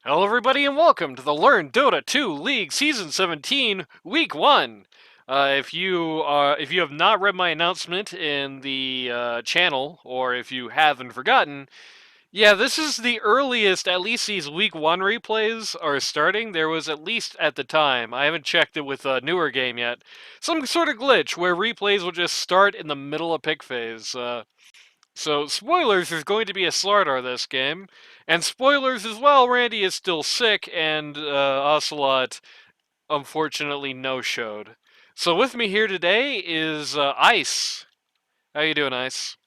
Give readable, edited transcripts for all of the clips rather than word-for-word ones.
Hello everybody and welcome to the Learn Dota 2 League Season 17 Week 1. If you have not read my announcement in the channel, or if you haven't forgotten, yeah, this is the earliest, at least these Week 1 replays are starting. There was at least at the time, I haven't checked it with a newer game yet, some sort of glitch where replays will just start in the middle of pick phase. So, spoilers, there's going to be a Slardar this game. And spoilers as well, Randy is still sick, and Ocelot unfortunately no-showed. So with me here today is Ice. How you doing, Ice?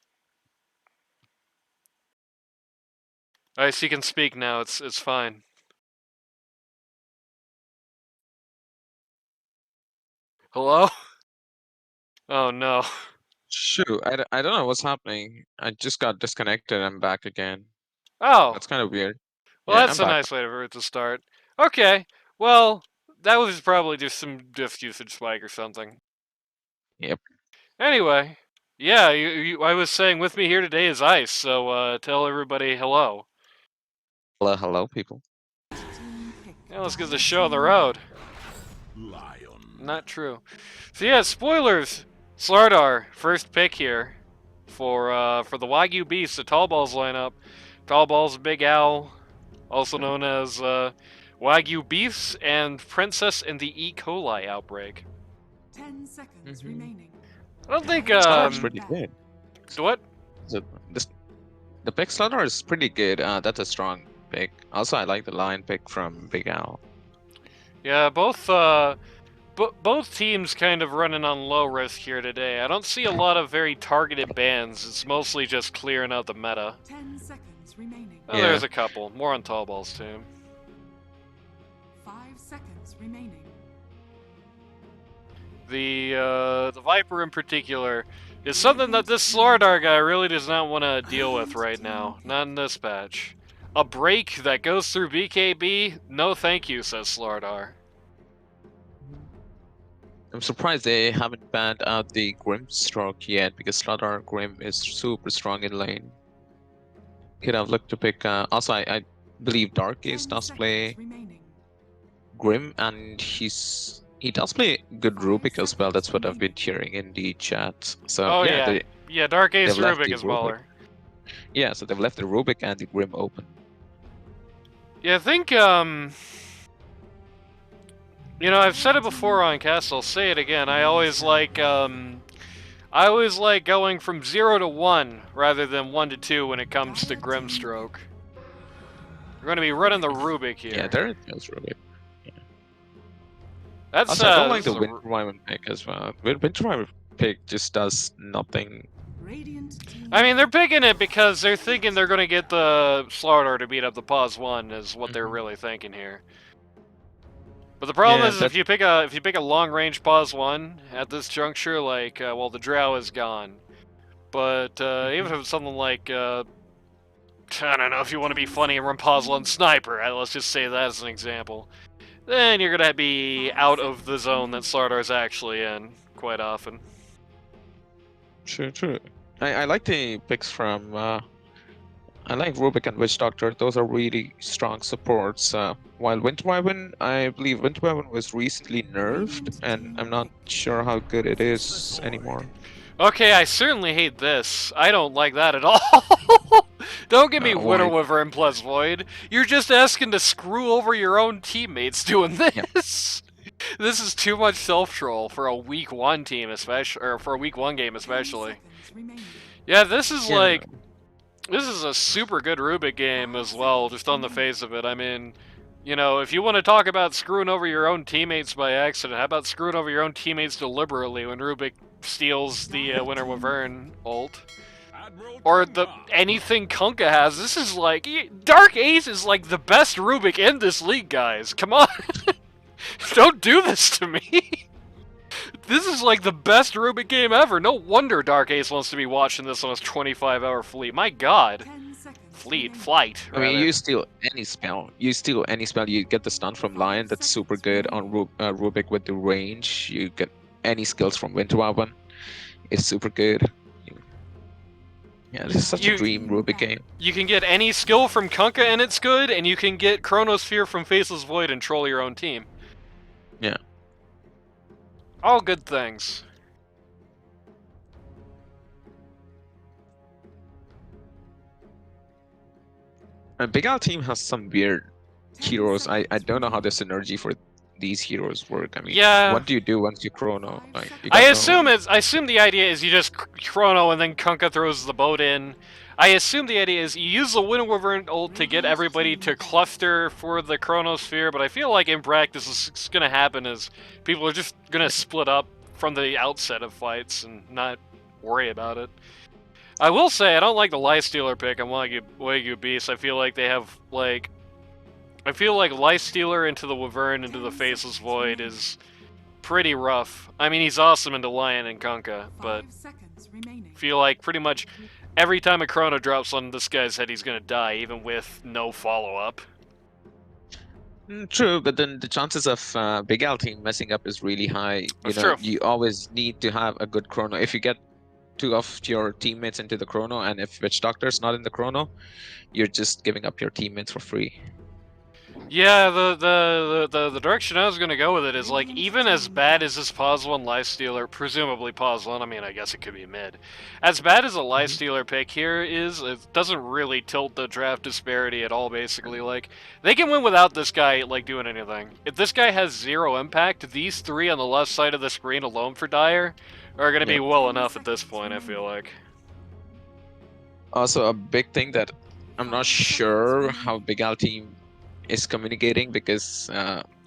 Ice, you can speak now, it's fine. Hello? Oh no. Shoot, I don't know what's happening. I just got disconnected and I'm back again. Oh, That's kind of weird. well Yeah, that's I'm a back. nice way for it to start. Okay, well, that was probably just some disk usage spike or something. Yep. Anyway, yeah, I was saying with me here today is Ice, so tell everybody hello. Hello, hello, people. Yeah, let's get the show on the road. Not true. So yeah, spoilers. Slardar, first pick here for the Wagyu Beast, the Tallballz lineup. Tallballz, BigAl, also known as Wagyu Beasts, and Princess in the E. Coli outbreak. 10 seconds remaining. I don't think Slaughter's pretty good. what? So the pick Slaughter is pretty good. That's a strong pick. Also, I like the line pick from BigAl. Yeah, both teams kind of running on low risk here today. I don't see a lot of very targeted bans. It's mostly just clearing out the meta. 10 seconds remaining. Oh, there's a couple. More on Tallballz team. 5 seconds remaining. The Viper in particular is something that this Slardar guy really does not want to deal with right now. Not in this patch. A break that goes through BKB? No thank you, says Slardar. I'm surprised they haven't banned out the Grim Stroke yet because Slaughter Grim is super strong in lane. Could have looked to pick. Also, I believe Dark Ace does play Grim, and he does play good Rubik as well. That's what I've been hearing in the chat. So Oh yeah, yeah, Dark Ace they've left Rubik the is baller. Yeah, so they've left the Rubik and the Grim open. Yeah, I think you know, I've said it before on cast, I'll say it again. I always like going from 0 to 1 rather than 1 to 2 when it comes to Grimstroke. We're going to be running the Rubik here. Yeah, there is Rubik. Yeah. That's also, I don't like the Winter Wyvern pick as well. Winter Wyvern pick just does nothing. I mean, they're picking it because they're thinking they're going to get the Slardar to beat up the Pause 1 is what they're really thinking here. But the problem is if you pick a long range Pause 1 at this juncture, like well, the Drow is gone. But even if it's something like I don't know, if you want to be funny and run Pause 1 Sniper, let's just say that as an example, then you're gonna be out of the zone that Slardar's actually in quite often. True. I like the picks from I like Rubik and Witch Doctor. Those are really strong supports. While Winter Wyvern, I believe Winter Wyvern was recently nerfed, and I'm not sure how good it is anymore. Okay, I certainly hate this. I don't like that at all. Don't give me Winter Wyvern plus Void. You're just asking to screw over your own teammates doing this. Yep. This is too much self-troll for a week 1 team, especially, or for a week 1 game especially. Yeah, this is like... This is a super good Rubik game as well, just on the face of it. I mean, you know, if you want to talk about screwing over your own teammates by accident, how about screwing over your own teammates deliberately when Rubik steals the Winter Wyvern ult? Or anything Kunkka has. This is like... Dark Ace is like the best Rubik in this league, guys. Come on. Don't do this to me. This is like the best Rubik game ever. No wonder Dark Ace wants to be watching this on his 25-hour fleet. My god. Flight. Rather. I mean, you steal any spell. You get the stun from Lion. That's super good on Rubik with the range. You get any skills from Winter Wyvern. It's super good. Yeah, this is such a dream Rubik game. You can get any skill from Kunkka and it's good, and you can get Chronosphere from Faceless Void and troll your own team. Yeah. All good things. BigAl team has some weird heroes. I don't know how the synergy for these heroes work. I mean, Yeah. what do you do once you chrono? Like, you I got assume the idea is you just chrono and then Kunkka throws the boat in. I assume the idea is you use the Wind Wyvern ult to get everybody to cluster for the Chronosphere, but I feel like in practice what's going to happen is people are just going to split up from the outset of fights and not worry about it. I will say I don't like the Lifestealer pick on Wagyu Beast. I feel like they have like Lifestealer into the Wyvern into the Faceless Void is pretty rough. I mean, he's awesome into Lion and Kunkka, but I feel like pretty much every time a Chrono drops on this guy's head, he's gonna die, even with no follow-up. True, but then the chances of BigAl team messing up is really high. That's true. You always need to have a good chrono. If you get two of your teammates into the chrono, and if Witch Doctor's not in the chrono, you're just giving up your teammates for free. Yeah, the direction I was gonna go with it is like even as bad as this Pause One Lifestealer, presumably Pause One, I mean I guess it could be mid. As bad as a Lifestealer pick here is, it doesn't really tilt the draft disparity at all. Basically, like they can win without this guy like doing anything. If this guy has zero impact, these three on the left side of the screen alone for Dire are gonna be well enough at this point. I feel like. Also, a big thing that I'm not sure how BigAl team is communicating, because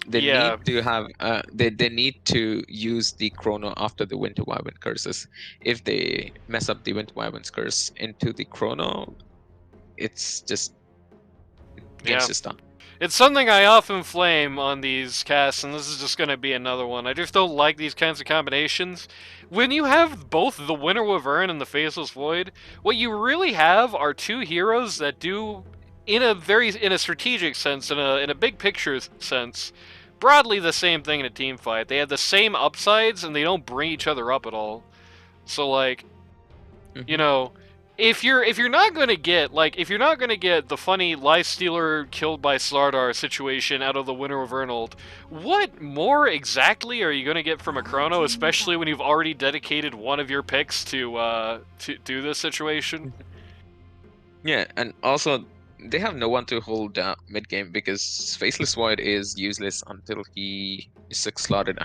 they need to have they need to use the chrono after the Winter Wyvern curses. If they mess up the Winter Wyvern's curse into the chrono, it's just game's just done. It's something I often flame on these casts, and this is just going to be another one. I just don't like these kinds of combinations. When you have both the Winter Wyvern and the Faceless Void, what you really have are two heroes that do, in a strategic sense, in a big picture sense, broadly the same thing in a team fight. They have the same upsides, and they don't bring each other up at all. So like, you know, if you're not gonna get the funny Lifestealer killed by Slardar situation out of the Winter Wyvern ult, what more exactly are you gonna get from a Chrono, especially when you've already dedicated one of your picks to do this situation? Yeah, and also they have no one to hold mid game, because Faceless Void is useless until he is 6 slotted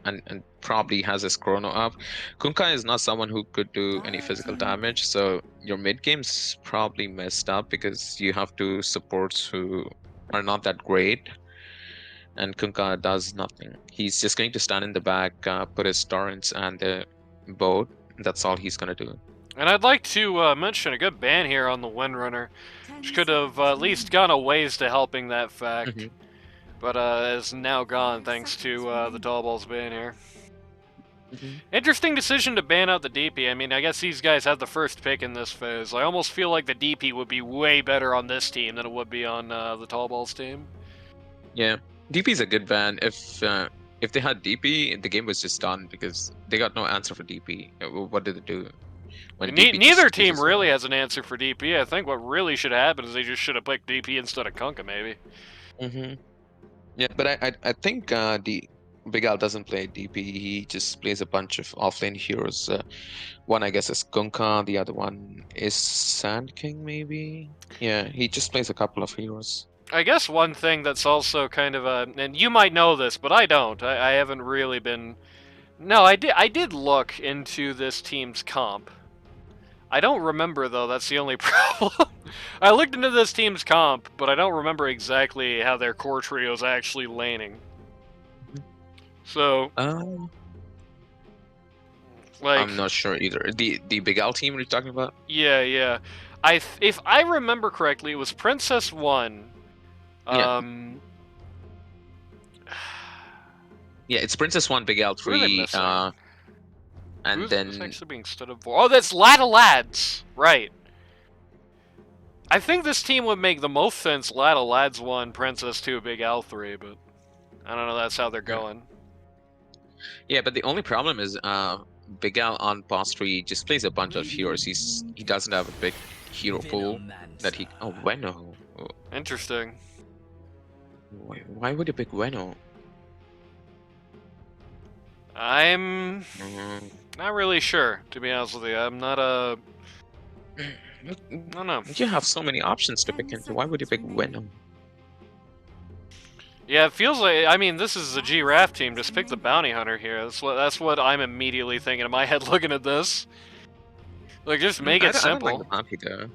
and probably has his chrono up. Kunkka is not someone who could do any physical damage, so your mid game's probably messed up because you have two supports who are not that great, and Kunkka does nothing. He's just going to stand in the back, put his torrents and the boat. That's all he's gonna do. And I'd like to mention a good ban here on the Windrunner, which could have at least gone a ways to helping that fact, but is now gone thanks to the Tallballz ban here. Interesting decision to ban out the DP. I mean, I guess these guys had the first pick in this phase. I almost feel like the DP would be way better on this team than it would be on the Tallballz team. Yeah, DP's a good ban. If they had DP, the game was just done because they got no answer for DP. What did it do? Neither team really has an answer for DP. I think what really should happen is they just should have picked DP instead of Kunkka, maybe. Yeah, but I think the BigAl doesn't play DP. He just plays a bunch of offlane heroes. One, I guess, is Kunkka. The other one is Sand King, maybe. Yeah, he just plays a couple of heroes. I guess one thing that's also kind of a, and you might know this, but I don't. I haven't really been. No, I did look into this team's comp. I don't remember, though. That's the only problem. I looked into this team's comp, but I don't remember exactly how their core trio's actually laning. So, like, I'm not sure either. The BigAl team you're talking about? Yeah. If I remember correctly, it was Princess 1. Yeah, it's Princess 1, BigAl 3, and Who's then actually being stood up for? Oh, that's Ladda Lads, right? I think this team would make the most sense. Ladda Lads 1, Princess 2, BigAl 3, but I don't know. That's how they're going. Yeah, but the only problem is BigAl on boss 3 just plays a bunch of heroes. He doesn't have a big hero pool that he. Oh, Veno. Oh, Interesting. why would you pick Veno? I'm Mm, not really sure, to be honest with you. I'm not a. I don't know. You have so many options to pick into. Why would you pick Veno? Yeah, it feels like. I mean, this is a Giraffe team. Just pick the bounty hunter here. That's what I'm immediately thinking in my head looking at this. Like, just make it I don't simple. like the bounty though.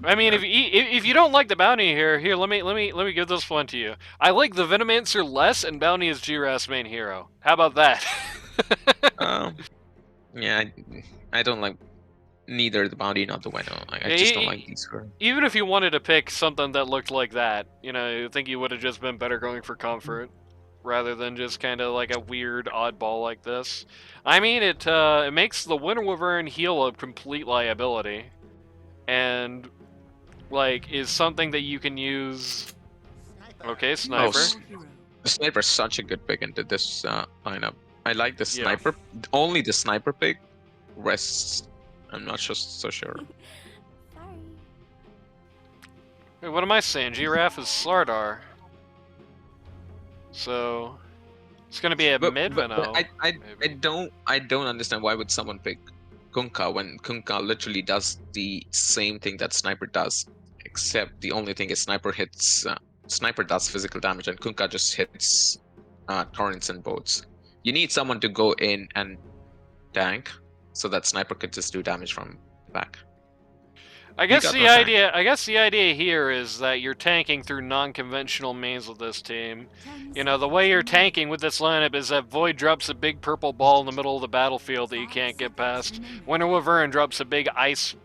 I mean, if you don't like the bounty here, let me give this one to you. I like the Venomancer less, and bounty is Giraffe's main hero. How about that? Yeah, I don't like neither the bounty nor the Veno. I just don't like these heroes. Even if you wanted to pick something that looked like that, you know, I think you would have just been better going for comfort, rather than just kind of like a weird oddball like this. I mean, it makes the Winter Wyvern heal a complete liability, and like is something that you can use. Okay, sniper. The sniper's such a good pick into this lineup. I like the Yeah. sniper. Only the sniper pick. Rest, I'm not so sure. Sorry. Wait, what am I saying? Giraffe is Slardar. So it's gonna be a mid Veno. I don't understand why would someone pick Kunkka when Kunkka literally does the same thing that Sniper does, except the only thing is Sniper does physical damage and Kunkka just hits torrents and boats. You need someone to go in and tank so that Sniper could just do damage from the back. I guess got the no tank. idea. I guess the idea here is that you're tanking through non-conventional means with this team. You know, the way you're tanking with this lineup is that Void drops a big purple ball in the middle of the battlefield that you can't get past. Winter Wyvern drops a big ice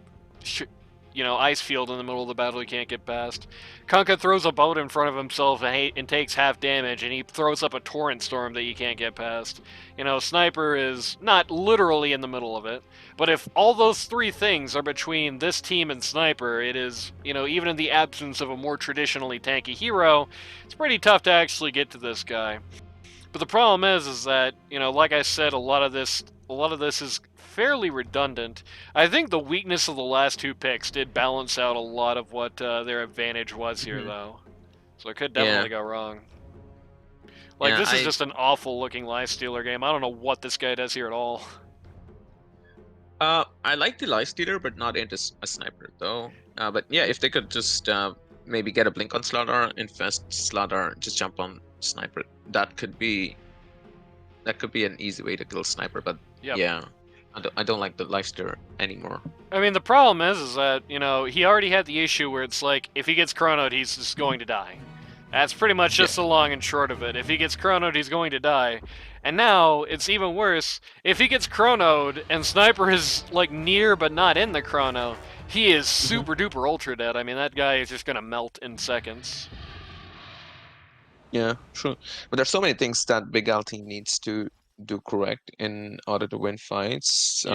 field in the middle of the battle you can't get past. Kunkka throws a boat in front of himself and takes half damage, and he throws up a torrent storm that you can't get past. You know, Sniper is not literally in the middle of it, but if all those three things are between this team and Sniper, it is, you know, even in the absence of a more traditionally tanky hero, it's pretty tough to actually get to this guy. But the problem is that, you know, like I said, a lot of this is fairly redundant. I think the weakness of the last two picks did balance out a lot of what their advantage was here, though. So it could definitely go wrong. Like, this is just an awful looking Lifestealer game. I don't know what this guy does here at all. I like the Lifestealer, but not into a Sniper though. But yeah, if they could just maybe get a blink on Slardar, infest Slardar, just jump on Sniper, that could be an easy way to kill Sniper. But yeah. I don't like the Lifestealer anymore. I mean, the problem is that, you know, he already had the issue where it's like, if he gets chronoed, he's just going to die. That's pretty much just the long and short of it. If he gets chronoed, he's going to die. And now, it's even worse. If he gets chronoed, and Sniper is, like, near but not in the chrono, he is super duper ultra dead. I mean, that guy is just gonna melt in seconds. Yeah, sure. But there's so many things that BigAl team needs to do correct in order to win fights.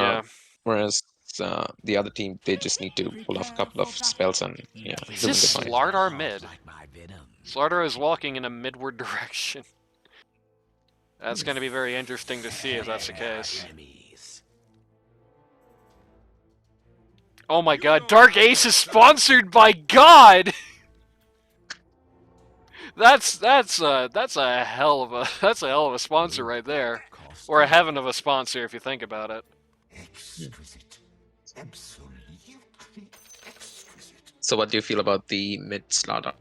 Whereas the other team, they just need to pull off a couple of spells and Is ruin the this fight. Slardar mid? Slardar is walking in a midward direction. That's going to be very interesting to see if that's the case. Oh my god, Dark Ace is sponsored by God! That's a hell of a sponsor right there. Or a heaven of a sponsor if you think about it. Exquisite. Absolutely exquisite. So what do you feel about the mid Slardar?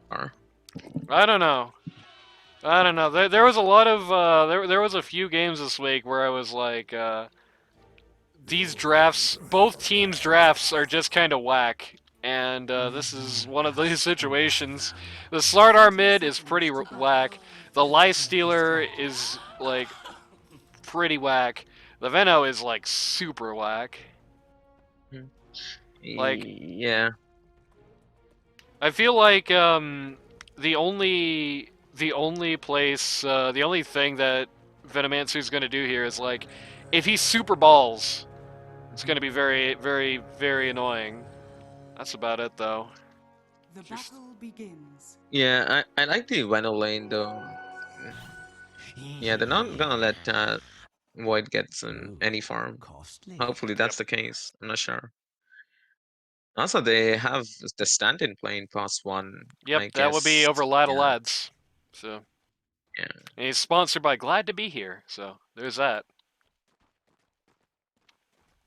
I don't know. There was a lot of there was a few games this week where I was like, these drafts, both teams' drafts are just kind of whack, and this is one of these situations. The Slardar mid is pretty whack. The Lifestealer is like pretty whack. The Veno is like super whack. Like, yeah. I feel like the only thing that Venomancer's gonna do here is like, if he super balls, it's gonna be very, very, very annoying. That's about it though. The battle begins. Yeah, I like the Veno lane though. Yeah, they're not gonna let Void gets in any farm. Costly. Hopefully that's the case. I'm not sure. Also, they have the stand-in playing +1. Yep, I that would be guess. over Lad of Yeah. Lads. So, Yeah. and he's sponsored by Glad to Be Here. So there's that.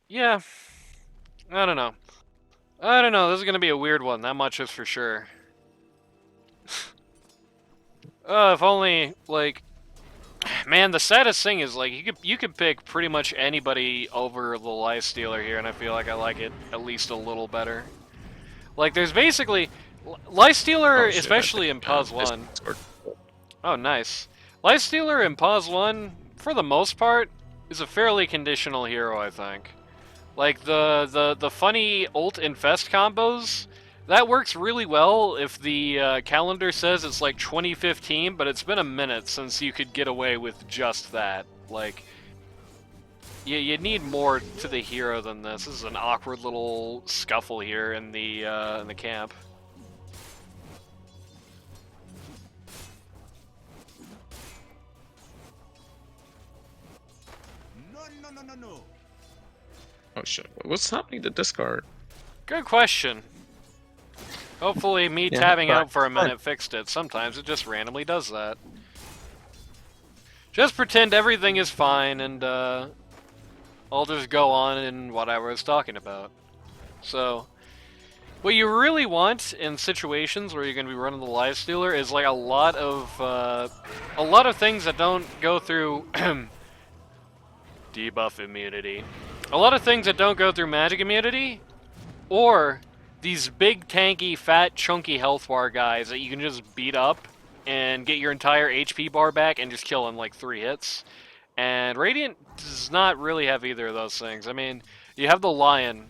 Yeah, I don't know. I don't know. This is gonna be a weird one. That much is for sure. If only like, man, the saddest thing is like you could pick pretty much anybody over the Lifestealer here, and I feel like I like it at least a little better. Like there's basically Lifestealer, Oh, shit, I especially think, in Pause 1. Discord. Oh, nice. Lifestealer in Pause 1, for the most part, is a fairly conditional hero, I think. Like, the funny ult infest combos, that works really well if the calendar says it's like 2015, but it's been a minute since you could get away with just that. Like, you need more to the hero than this. This is an awkward little scuffle here in the camp. No. Oh shit, what's happening to Discord? Good question. Hopefully me Yeah, tabbing but- out for a minute fixed it. Sometimes it just randomly does that. Just pretend everything is fine and I'll just go on in what I was talking about. So, what you really want in situations where you're going to be running the Lifestealer is like a lot of things that don't go through debuff immunity. A lot of things that don't go through magic immunity, or these big tanky, fat, chunky health bar guys that you can just beat up and get your entire HP bar back and just kill in like 3 hits. And Radiant does not really have either of those things. I mean, you have the Lion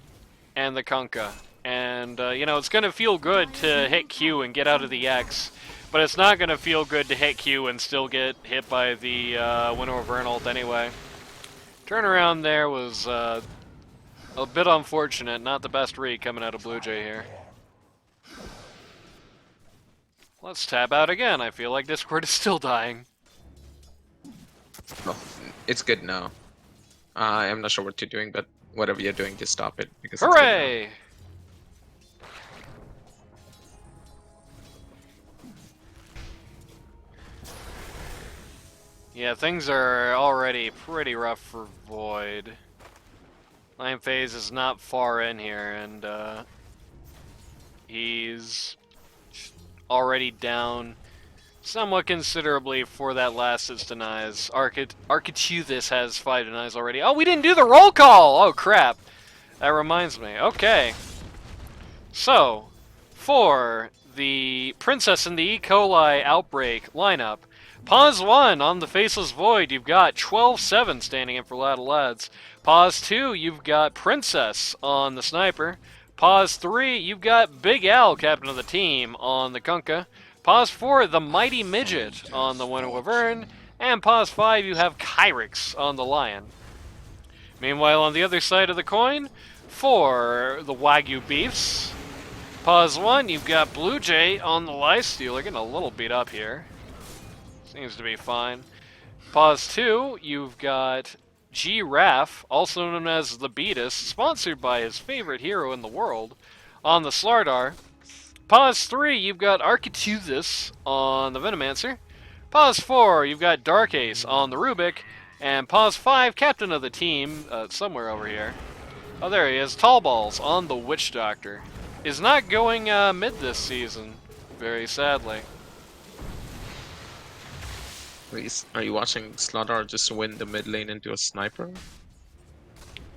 and the Kunkka, and you know, it's gonna feel good to hit Q and get out of the X, but it's not gonna feel good to hit Q and still get hit by the Winter of Vern ult anyway. Turnaround there was a bit unfortunate, not the best read coming out of Blue Jay here. Let's tab out again. I feel like Discord is still dying. Oh, it's good now. I'm not sure what you're doing, but whatever you're doing, just stop it because it's good now. Hooray! Yeah, things are already pretty rough for Void. Line phase is not far in here, and he's already down somewhat considerably for that last its denies. Archituthis has 5 denies already. Oh, we didn't do the roll call! Oh, crap. That reminds me. Okay. So, for the Princess and the E. Coli Outbreak lineup, Pause 1 on the Faceless Void, you've got 12-7 standing in for Lad of Lads. Pause 2, you've got Princess on the Sniper. Pause 3, you've got BigAl, captain of the team, on the Kunkka. Pause 4, the Mighty Midget on the Winter Wyvern. And pause 5, you have Kyrix on the Lion. Meanwhile, on the other side of the coin, for the Wagyu Beefs, pause 1, you've got Blue Jay on the Lifestealer, getting a little beat up here. Seems to be fine. Pause 2, you've got G-Raff, also known as the Beatus, sponsored by his favorite hero in the world, on the Slardar. Pause 3, you've got Archituthis on the Venomancer. Pause 4, you've got Dark Ace on the Rubik. And pause 5, captain of the team, somewhere over here. Oh, there he is, Tallballz on the Witch Doctor. Is not going mid this season, very sadly. Please, are you watching Slaughter just win the mid lane into a sniper?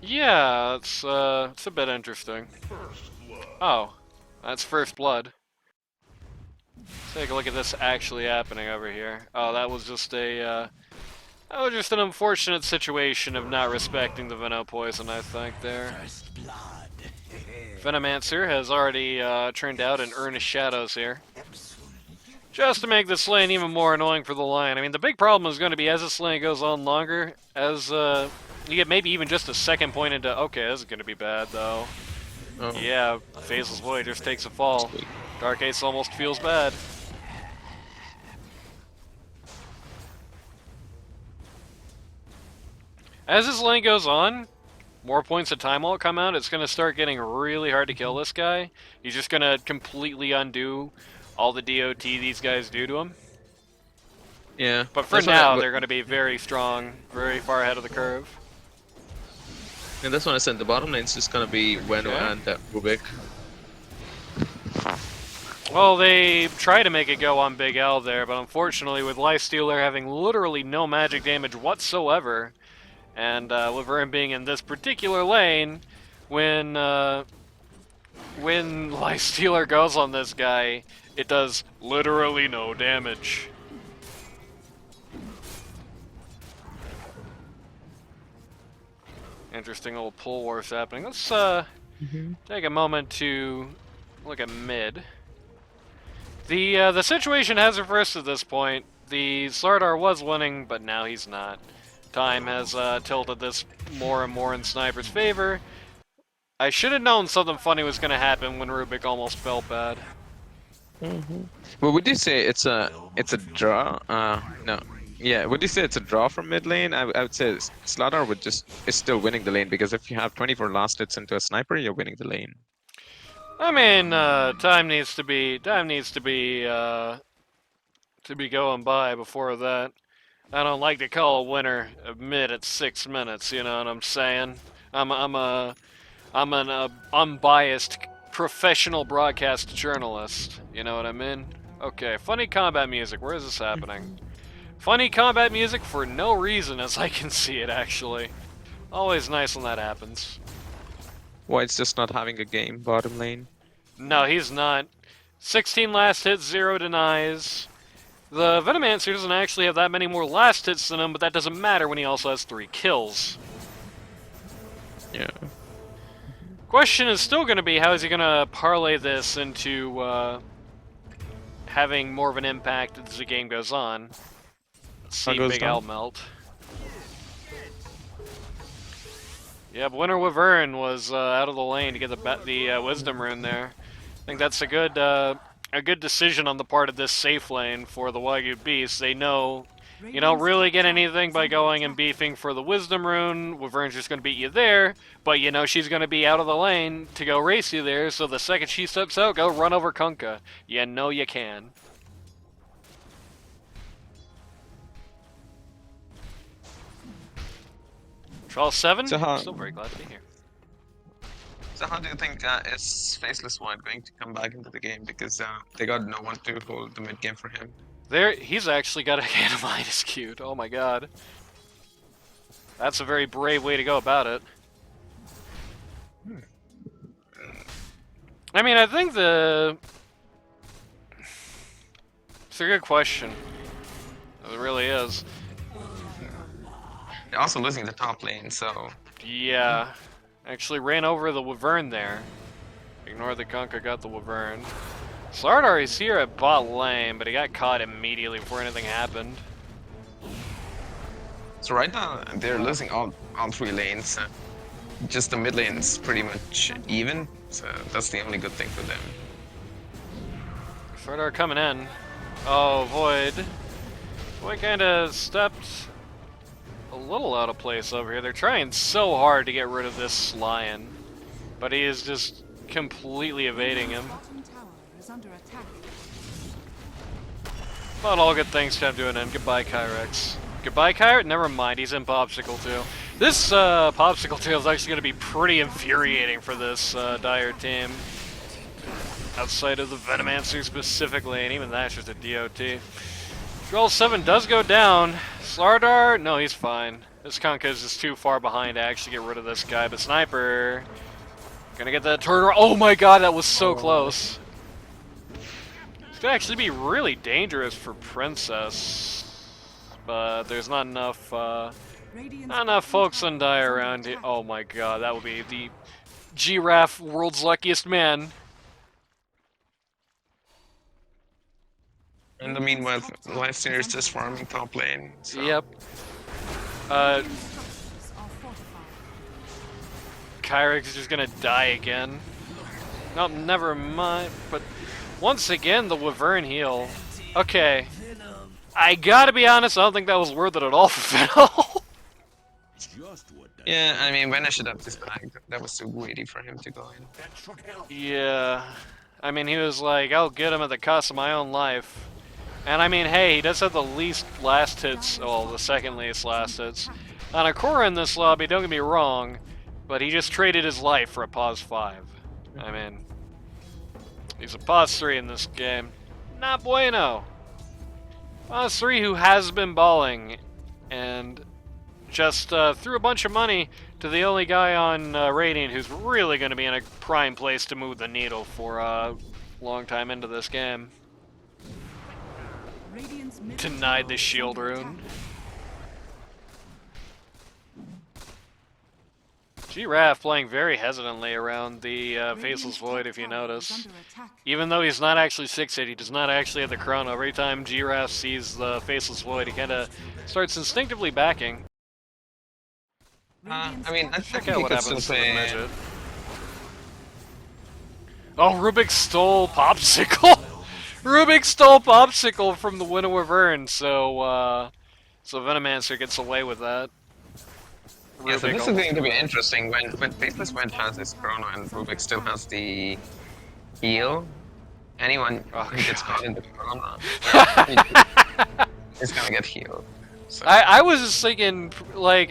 Yeah, it's a bit interesting. Oh, that's First Blood. Let's take a look at this actually happening over here. Oh, that was just an unfortunate situation of not respecting the Veno poison, I think, there. First blood. Venomancer has already turned out in Earnest Shadows here. Absolutely. Just to make this lane even more annoying for the Lion. I mean, the big problem is going to be as this lane goes on longer, as you get maybe even just a second point into, okay, this is going to be bad, though. Oh. Yeah, Faceless Void just takes a fall. Sweet. Dark Ace almost feels bad. As this lane goes on, more points of time will come out. It's going to start getting really hard to kill this guy. He's just going to completely undo all the DOT these guys do to him. Yeah. But for now, they're going to be very strong, very far ahead of the curve. And that's when I said the bottom lane's just gonna be Wenu and Rubik. Well, they try to make it go on BigAl there, but unfortunately, with Lifestealer having literally no magic damage whatsoever, and Laverne being in this particular lane, when Lifestealer goes on this guy, it does literally no damage. Interesting little pull wars happening. Let's take a moment to look at mid. The situation has reversed at this point. The Slardar was winning, but now he's not. Time has tilted this more and more in Sniper's favor. I should have known something funny was going to happen when Rubik almost felt bad. Well, would you say it's a draw? No. Yeah, would you say it's a draw from mid lane? I would say Slardar is still winning the lane, because if you have 24 last hits into a sniper, you're winning the lane. I mean, time needs to be going by before that. I don't like to call a winner a mid at 6 minutes. You know what I'm saying? I'm an unbiased professional broadcast journalist. You know what I mean? Okay, funny combat music. Where is this happening? Funny combat music for no reason, as I can see it, actually. Always nice when that happens. White's just not having a game, bottom lane. No, he's not. 16 last hits, 0 denies. The Venomancer doesn't actually have that many more last hits than him, but that doesn't matter when he also has 3 kills. Yeah. Question is still going to be, how is he going to parlay this into having more of an impact as the game goes on? See BigAl melt. Yeah, but Winter Wyvern was out of the lane to get the Wisdom Rune there. I think that's a good decision on the part of this safe lane for the Wagyu Beast. They know you don't really get anything by going and beefing for the Wisdom Rune. Wyvern's just going to beat you there, but you know she's going to be out of the lane to go race you there, so the second she steps out, go run over Kunkka. You know you can. Trial 7? So I'm still very glad to be here. So how do you think is Faceless White going to come back into the game? Because they got no one to hold the mid game for him. He's actually got a Animitis queued. Oh my god. That's a very brave way to go about it. I mean, I think it's a good question. It really is. They're also losing the top lane, so... Yeah. Actually ran over the Wyvern there. Ignore the Kunkka, got the Wyvern. Slardar is here at bot lane, but he got caught immediately before anything happened. So right now, they're losing all 3 lanes. Just the mid lane is pretty much even, so that's the only good thing for them. Slardar coming in. Oh, Void. Void kinda stepped a little out of place over here. They're trying so hard to get rid of this Lion, but he is just completely evading him. Bottom tower is under attack. But all good things come to an end. Goodbye, Kyrex. Goodbye, Kyrex? Never mind, he's in Popsicle 2. This Popsicle 2 is actually going to be pretty infuriating for this Dire team. Outside of the Venomancer specifically, and even that's just a DOT. Roll 7 does go down. Slardar, no, he's fine. This Kunkka is just too far behind to actually get rid of this guy, but Sniper gonna get that turn. Oh my god, that was so close. It's gonna actually be really dangerous for Princess, but there's not enough folks on Dire around here. Oh my god, that would be the Giraffe world's luckiest man. In the meanwhile, Lifestealer is just farming top lane. So. Yep. Kyrex is just gonna die again. Nope, never mind. But once again, the Wyvern heal. Okay. I gotta be honest, I don't think that was worth it at all for Fiddle. just what that Yeah, I mean, when I should have disbagged. That was too greedy for him to go in. Yeah. I mean, he was like, I'll get him at the cost of my own life. And I mean, hey, he does have the least last hits, well, the second least last hits. On a core in this lobby, don't get me wrong, but he just traded his life for a pause 5. I mean, he's a pause 3 in this game. Not bueno. Pause 3 who has been balling, and just threw a bunch of money to the only guy on Radiant who's really going to be in a prime place to move the needle for a long time into this game. Radiant's middle Denied tower the is shield under rune. attack. Giraffe playing very hesitantly around the Faceless Radiant's Void, top if you tower is notice. under attack. Even though he's not actually 6-8, he does not actually have the chrono. Every time Giraffe sees the Faceless Void, he kind of starts instinctively backing. Radiant's I mean, I top Check think out he what could happens still to the say. midget. Oh, Rubik stole Popsicle! Rubik stole Popsicle from the Winnow Wyvern, so Venomancer gets away with that. Yeah, so Rubik this is almost going to be got it. interesting when Faceless Wind has his chrono and Rubik still has the heal. Anyone Oh, who gets God. caught in the chrono is gonna get healed. So I was just thinking, like,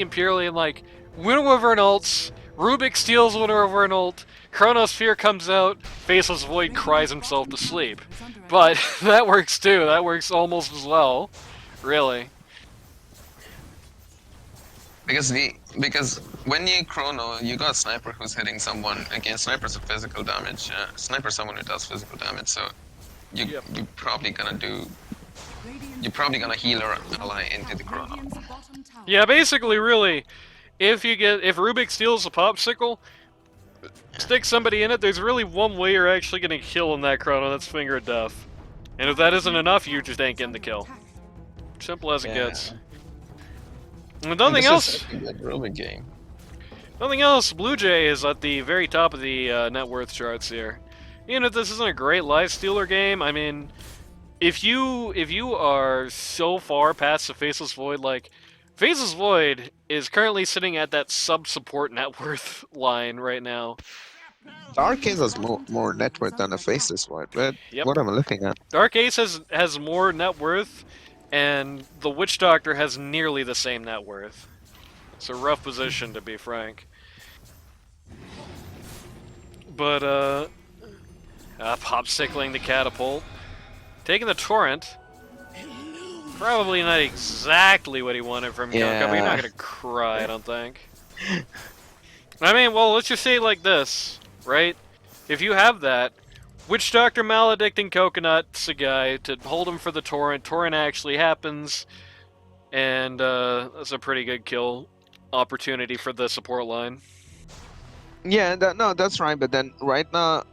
purely in, like, Winnow Wyvern ults, Rubik steals Winnow Wyvern ult, Chronosphere comes out, Faceless Void cries himself to sleep. But that works too, that works almost as well. Really. because when you chrono, you got sniper who's hitting someone. Again, sniper's a physical damage. Sniper's someone who does physical damage. So Yep. you're probably gonna heal your ally into the chrono. Radiant's bottom tower Yeah, basically, really, if Rubik steals a Popsicle, stick somebody in it, there's really one way you're actually gonna kill in that chrono, that's Finger of Death. And if that isn't enough, you just ain't getting the kill. Simple as it gets. And nothing else. This is a Rubik game. Nothing else. Blue Jay is at the very top of the net worth charts here. Even if this isn't a great life stealer game, I mean, if you are so far past the Faceless Void, like, Faceless Void is currently sitting at that sub-support net worth line right now. Dark Ace has more net worth than a Faceless Void, but Yep. what am I looking at? Dark Ace has more net worth, and the Witch Doctor has nearly the same net worth. It's a rough position, to be frank. But, popsicling the catapult. Taking the torrent. Probably not exactly what he wanted from Yonka, but you're not Yeah. gonna cry, I don't think. I mean, well, let's just say it like this, right? If you have that, Witch Doctor maledicting Coconut's a guy to hold him for the torrent. Torrent actually happens, and that's a pretty good kill opportunity for the support line. Yeah, no, that's right. But then right now,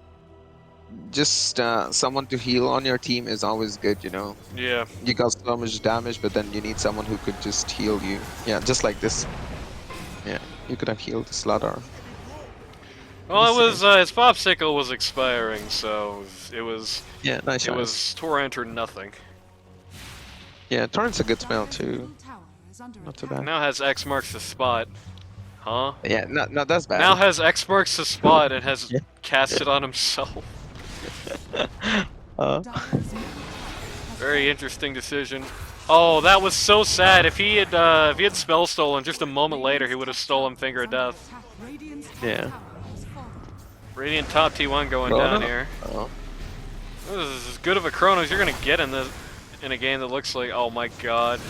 just someone to heal on your team is always good, you know. Yeah. You got so much damage, but then you need someone who could just heal you. Yeah, just like this. Yeah, you could have healed Slardar. Well, it was his popsicle was expiring, so it was Yeah, nice. it was torrent or nothing. Yeah, Torrent's a good spell too. middle tower is under Not too attack. bad. Now has X marks the spot. Huh? Yeah, not that's bad. Now has X marks the spot and has Yeah. cast it on himself. Dyer's middle tower has Very interesting decision. Oh, that was so sad. If he had spell stolen just a moment later, he would have stolen Finger of Death. Radiant's top Yeah. tower has fallen. Radiant top T1 going Oh, down no. here. Oh. This is as good of a chrono as you're gonna get in a game that looks like. Oh my god.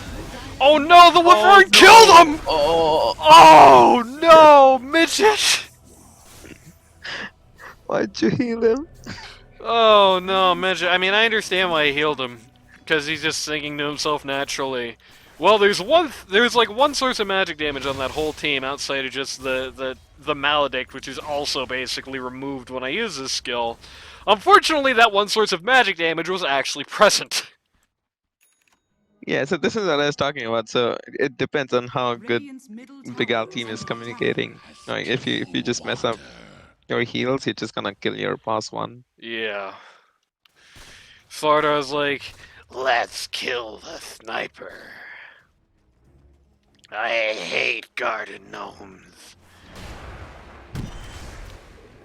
Oh no, the Wyvern killed him! Oh, Oh no, midget! why'd you heal him? Oh no, midget. I mean, I understand why he healed him, because he's just thinking to himself naturally. Well, there's like one source of magic damage on that whole team outside of just the maledict, which is also basically removed when I use this skill. Unfortunately, that one source of magic damage was actually present. Yeah, so this is what I was talking about. So it depends on how good Radiant's middle tower BigAl is team is under communicating. Like if you just mess up your heals, you're just gonna kill your boss one. Yeah. Florida was like, let's kill the sniper. I hate garden gnomes.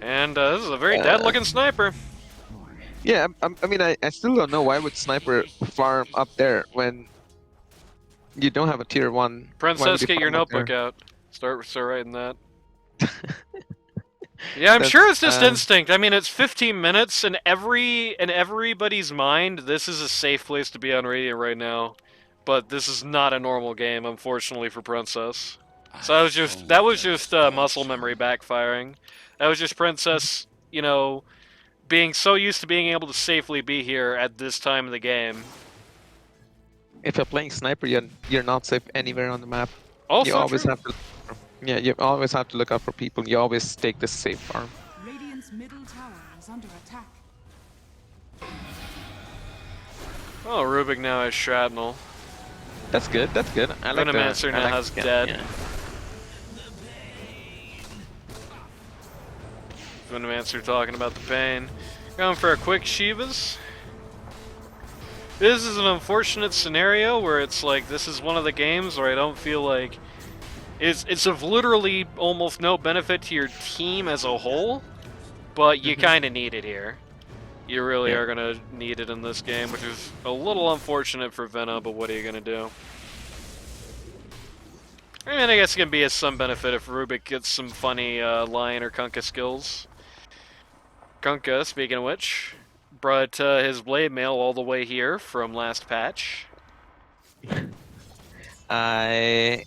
And this is a very dead-looking sniper. Yeah, I mean, I still don't know why would sniper farm up there when you don't have a tier 1. Why would Princess, you get your farm up notebook there? out. Start writing that. Yeah, I'm That's, sure it's just instinct. I mean, it's 15 minutes, and in everybody's mind, this is a safe place to be on Radiant right now. But this is not a normal game, unfortunately, for Princess. So that was just muscle memory backfiring. That was just Princess, you know, being so used to being able to safely be here at this time of the game. If you're playing sniper, you're not safe anywhere on the map. Also You always true. have to. Yeah, you always have to look out for people. You always take the safe farm. Radiant's middle tower is under attack. Oh, Rubik now has shrapnel. That's good. That's good. I like that. Venomancer I now like has the skin, dead. yeah. Venomancer talking about the pain. Going for a quick Shivas. This is an unfortunate scenario where it's like this is one of the games where I don't feel like it's of literally almost no benefit to your team as a whole, but you kind of need it here. You really are gonna need it in this game, which is a little unfortunate for Vena, but what are you gonna do? I mean, I guess it can be some benefit if Rubik gets some funny Lion or Kunkka skills. Kunkka, speaking of which, brought his blade mail all the way here from last patch. I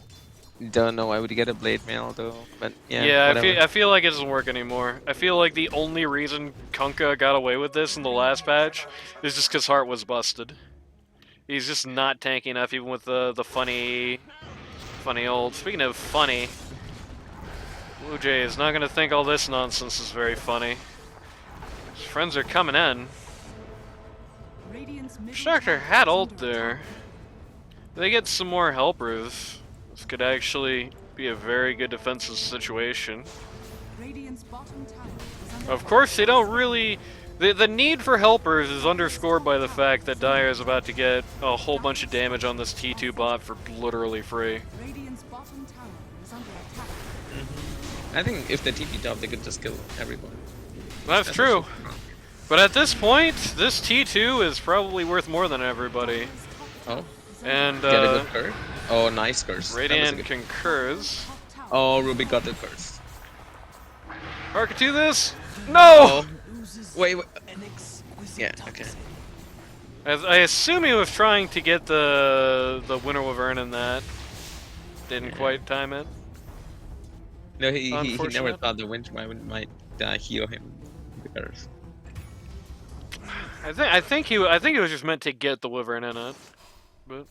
don't know why would you get a blade mail though, but yeah. Yeah, whatever. I feel like it doesn't work anymore. I feel like the only reason Kunkka got away with this in the last patch is just because Heart was busted. He's just not tanky enough, even with the funny old. Speaking of funny, Blue Jay is not gonna think all this nonsense is very funny. His friends are coming in. Radiant's middle Structure tower had is ult under there. If they get some more helpers, this could actually be a very good defensive situation. attack. Radiant's bottom tower is under Of course, they don't really... The need for helpers is underscored by the fact that Dire is about to get a whole bunch of damage on this T2 bot for literally free. Radiant's bottom tower is under attack. I think if they TP top, they could just kill everyone. That's true. But at this point, this T2 is probably worth more than everybody. Oh, And get a good curse. Oh, nice curse. That was a Radiant good- concurs. Top tower Oh, Ruby got the curse. Hark to this? No! Oh, wait. Yeah. Okay. I assume he was trying to get the Winter Wyvern in that. Didn't quite time it. No, he never Unfortunate. thought the Winter Wyvern might heal him. The curse. I think he was just meant to get the Wyvern in it, but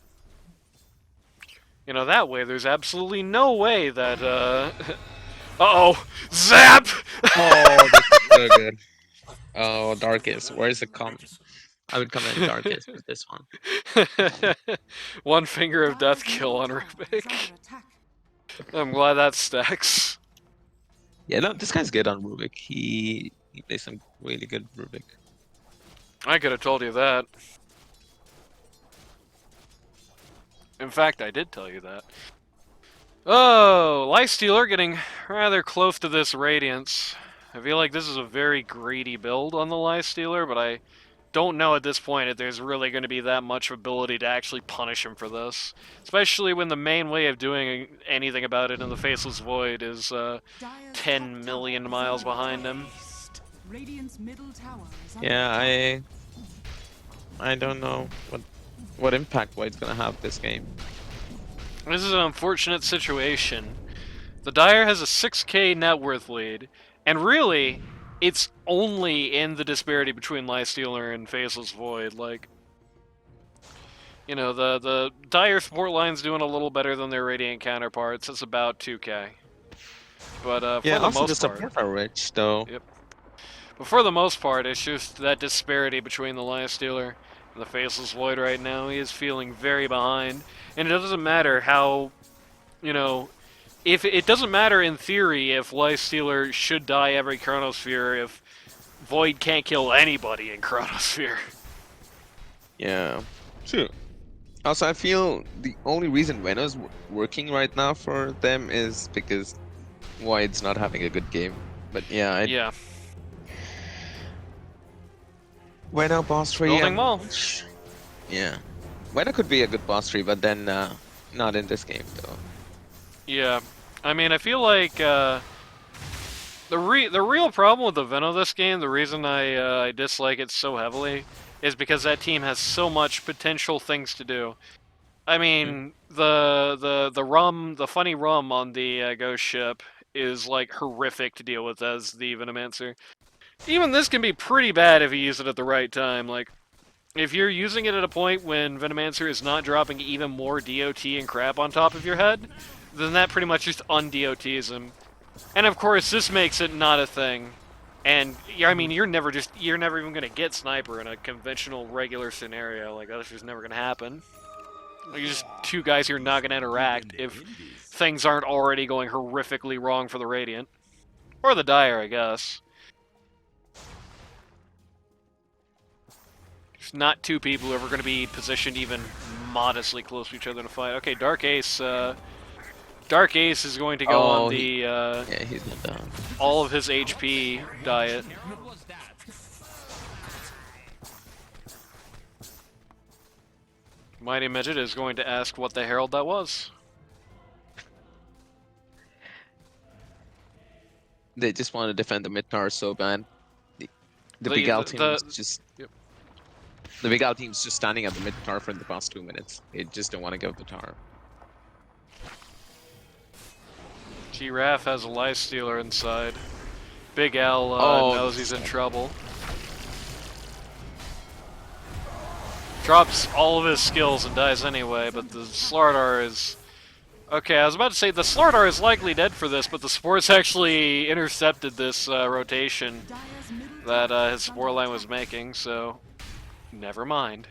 you know that way there's absolutely no way that uh-oh, zap! Oh, that's so good. Oh, Darkest. Where's the comment? I would comment Darkest with this one. One finger of Dire's death kill on middle tower is Rubik. under attack. I'm glad that stacks. Yeah, no, this guy's good on Rubik. He plays some really good Rubik. I could have told you that. In fact, I did tell you that. Oh, Lifestealer getting rather close to this Radiance. I feel like this is a very greedy build on the Lifestealer, but I don't know at this point if there's really going to be that much ability to actually punish him for this. Especially when the main way of doing anything about it in the Faceless Void is Dire's 10 top million tower is miles under behind attack. him. Radiant's middle tower is under Yeah, attack. I don't know what impact Void's gonna have this game. This is an unfortunate situation. The Dire has a 6k net worth lead, and really, it's only in the disparity between Lifestealer and Faceless Void. Like, you know, the Dire support line's doing a little better than their Radiant counterparts. It's about 2k. But for Yeah, the also the most part, support are rich though. Yep. But for the most part, it's just that disparity between the Lifestealer and the Faceless Void right now. He is feeling very behind. And it doesn't matter how, you know, if it doesn't matter in theory if Lifestealer should die every Chronosphere if Void can't kill anybody in Chronosphere. Yeah, true. Also, I feel the only reason Veno's working right now for them is because Void's not having a good game. But yeah, Yeah. Veno boss tree. Building wall. Yeah, Veno could be a good boss tree, but then not in this game though. Yeah. I mean, I feel like the real problem with the Veno this game, the reason I dislike it so heavily, is because that team has so much potential things to do. I mean, the funny rum on the ghost ship is like horrific to deal with as the Venomancer. Even this can be pretty bad if you use it at the right time. Like, if you're using it at a point when Venomancer is not dropping even more DOT and crap on top of your head, then that pretty much just un-DOTs him. And of course, this makes it not a thing. And I mean, you're never even gonna get sniper in a conventional regular scenario. Like, that's just never gonna happen. Like, you're just two guys who are not gonna interact if things aren't already going horrifically wrong for the Radiant. Or the Dire, I guess. There's not two people who are ever gonna be positioned even modestly close to each other in a fight. Okay, Dark Ace is going to go on the yeah, he's not down. all of his HP diet. Mighty Midget is going to ask what the herald that was. They just want to defend the mid tower so bad. The BigAl team is just. Yep. The BigAl team's just standing at the mid tower for the past 2 minutes. They just don't want to give the tower. G-Raff has a lifestealer inside. BigAl knows he's in trouble. Drops all of his skills and dies anyway, but the Slardar is... Okay, I was about to say the Slardar is likely dead for this, but the supports actually intercepted this rotation that his support line was making, so never mind.